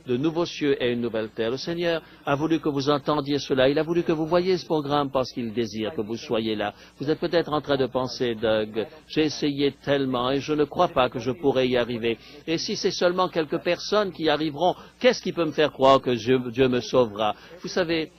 De nouveaux cieux et une nouvelle terre. Le Seigneur a voulu que vous entendiez cela. Il a voulu que vous voyiez ce programme parce qu'il désire que vous soyez là. Vous êtes peut-être en train de penser, Doug, j'ai essayé tellement et je ne crois pas que je pourrais y arriver. Et si c'est seulement quelques personnes qui y arriveront, qu'est-ce qui peut me faire croire que Dieu me sauvera? Vous savez,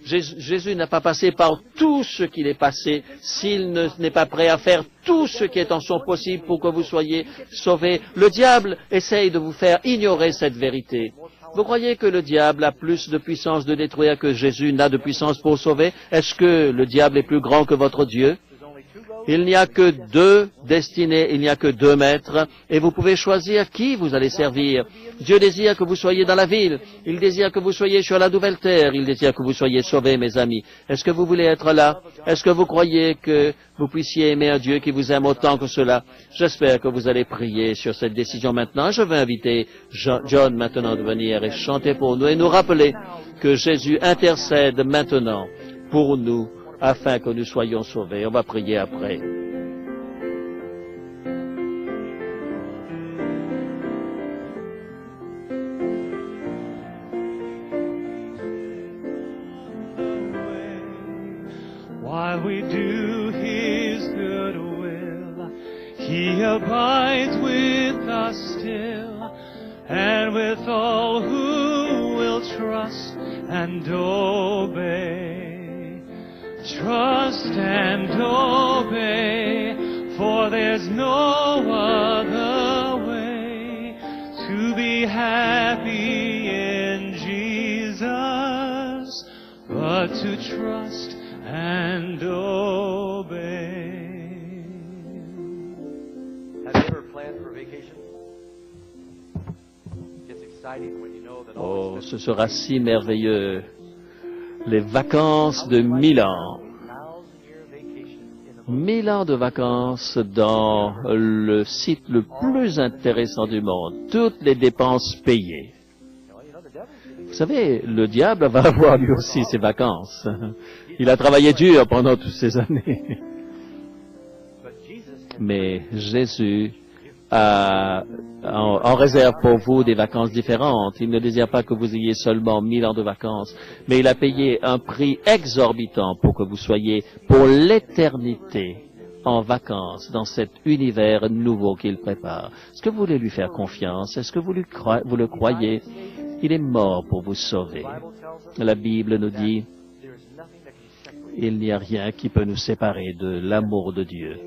Jésus n'a pas passé par tout ce qu'il est passé s'il n'est pas prêt à faire tout ce qui est en son possible pour que vous soyez sauvés. Le diable essaye de vous faire ignorer cette vérité. Vous croyez que le diable a plus de puissance de détruire que Jésus n'a de puissance pour sauver? Est-ce que le diable est plus grand que votre Dieu? Il n'y a que deux destinées, il n'y a que deux maîtres, et vous pouvez choisir qui vous allez servir. Dieu désire que vous soyez dans la ville, il désire que vous soyez sur la nouvelle terre, il désire que vous soyez sauvés, mes amis. Est-ce que vous voulez être là? Est-ce que vous croyez que vous puissiez aimer un Dieu qui vous aime autant que cela? J'espère que vous allez prier sur cette décision maintenant. Je vais inviter John maintenant de venir et chanter pour nous et nous rappeler que Jésus intercède maintenant pour nous, afin que nous soyons sauvés. On va prier après. While we do His good will, He abides with us still, and with all who will trust and obey. Trust and obey, for there's no other way to be happy in Jesus, but to trust and obey. Have you ever planned for a vacation? Gets excited. Oh, ce sera si merveilleux. Les vacances de 1000 ans. 1000 ans de vacances dans le site le plus intéressant du monde. Toutes les dépenses payées. Vous savez, le diable va avoir lui aussi ses vacances. Il a travaillé dur pendant toutes ces années. Mais Jésus a en réserve pour vous des vacances différentes. Il ne désire pas que vous ayez seulement 1000 ans de vacances, mais il a payé un prix exorbitant pour que vous soyez pour l'éternité en vacances dans cet univers nouveau qu'il prépare. Est-ce que vous voulez lui faire confiance? Est-ce que vous le croyez? Il est mort pour vous sauver. La Bible nous dit, il n'y a rien qui peut nous séparer de l'amour de Dieu,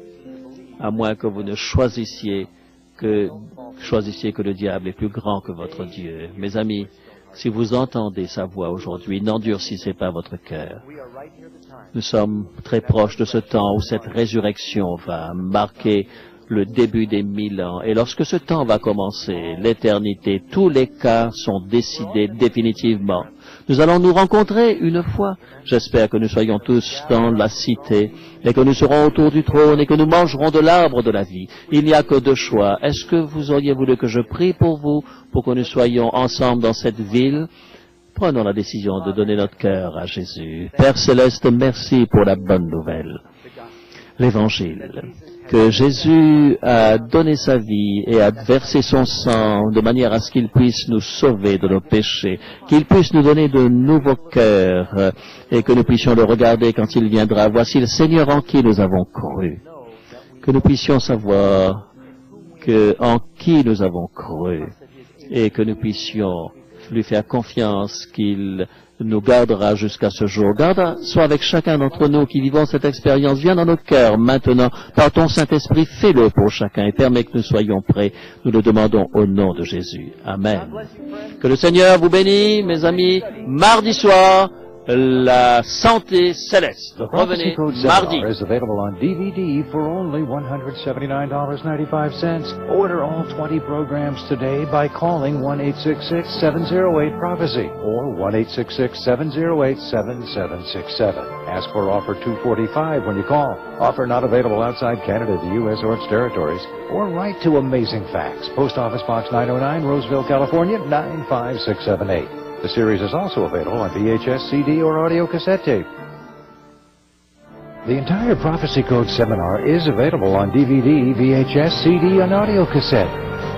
à moins que vous ne choisissiez que le diable est plus grand que votre Dieu. Mes amis, si vous entendez sa voix aujourd'hui, n'endurcissez pas votre cœur. Nous sommes très proches de ce temps où cette résurrection va marquer le début des 1000 ans. Et lorsque ce temps va commencer, l'éternité, tous les cas sont décidés définitivement. Nous allons nous rencontrer une fois. J'espère que nous soyons tous dans la cité et que nous serons autour du trône et que nous mangerons de l'arbre de la vie. Il n'y a que deux choix. Est-ce que vous auriez voulu que je prie pour vous, pour que nous soyons ensemble dans cette ville? Prenons la décision de donner notre cœur à Jésus. Père Céleste, merci pour la bonne nouvelle, l'Évangile, que Jésus a donné sa vie et a versé son sang de manière à ce qu'il puisse nous sauver de nos péchés, qu'il puisse nous donner de nouveaux cœurs et que nous puissions le regarder quand il viendra. Voici le Seigneur en qui nous avons cru. Que nous puissions savoir en qui nous avons cru et que nous puissions lui faire confiance qu'il nous gardera jusqu'à ce jour. Garde, soit avec chacun d'entre nous qui vivons cette expérience. Viens dans nos cœurs maintenant. Par ton Saint-Esprit, fais-le pour chacun et permets que nous soyons prêts. Nous le demandons au nom de Jésus. Amen. Que le Seigneur vous bénisse, mes amis. Mardi soir, la santé céleste. Revenez mardi. Is available on DVD for only $179.95. Order all 20 programs today by calling 1-866-708-PROPHECY or 1-866-708-7767. Ask for offer 245 when you call. Offer not available outside Canada, the U.S. or its territories. Or write to Amazing Facts, Post Office Box 909, Roseville, California, 95678. The series is also available on VHS, CD, or audio cassette tape. The entire Prophecy Code seminar is available on DVD, VHS, CD, and audio cassette.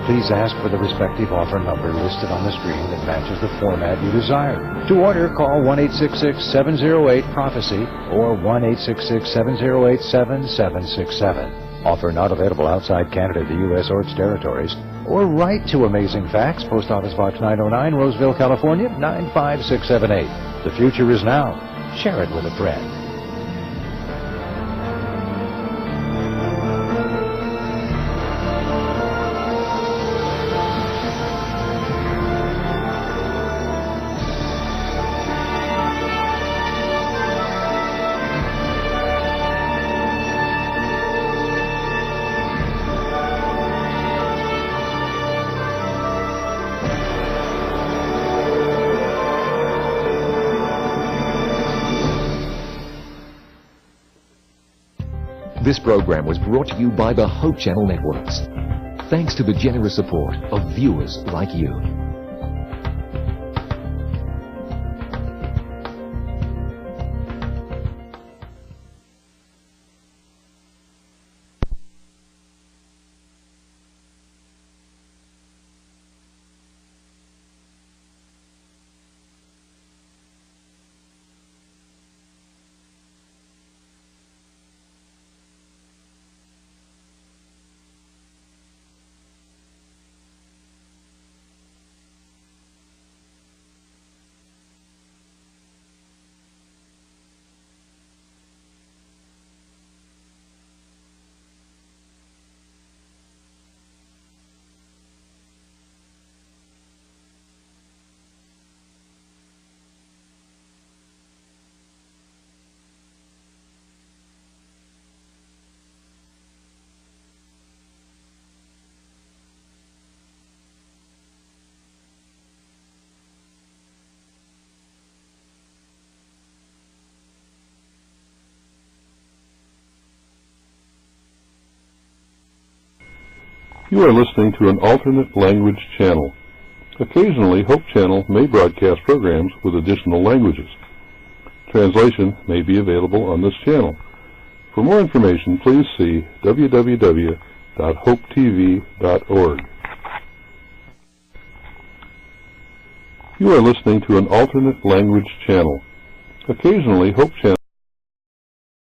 Please ask for the respective offer number listed on the screen that matches the format you desire. To order, call 1-866-708-PROPHECY or 1-866-708-7767. Offer not available outside Canada, the U.S. or its territories. Or write to Amazing Facts, Post Office Box 909, Roseville, California, 95678. The future is now. Share it with a friend. This program was brought to you by the Hope Channel Networks, thanks to the generous support of viewers like you. You are listening to an alternate language channel. Occasionally, Hope Channel may broadcast programs with additional languages. Translation may be available on this channel. For more information, please see www.hopetv.org. You are listening to an alternate language channel. Occasionally, Hope Channel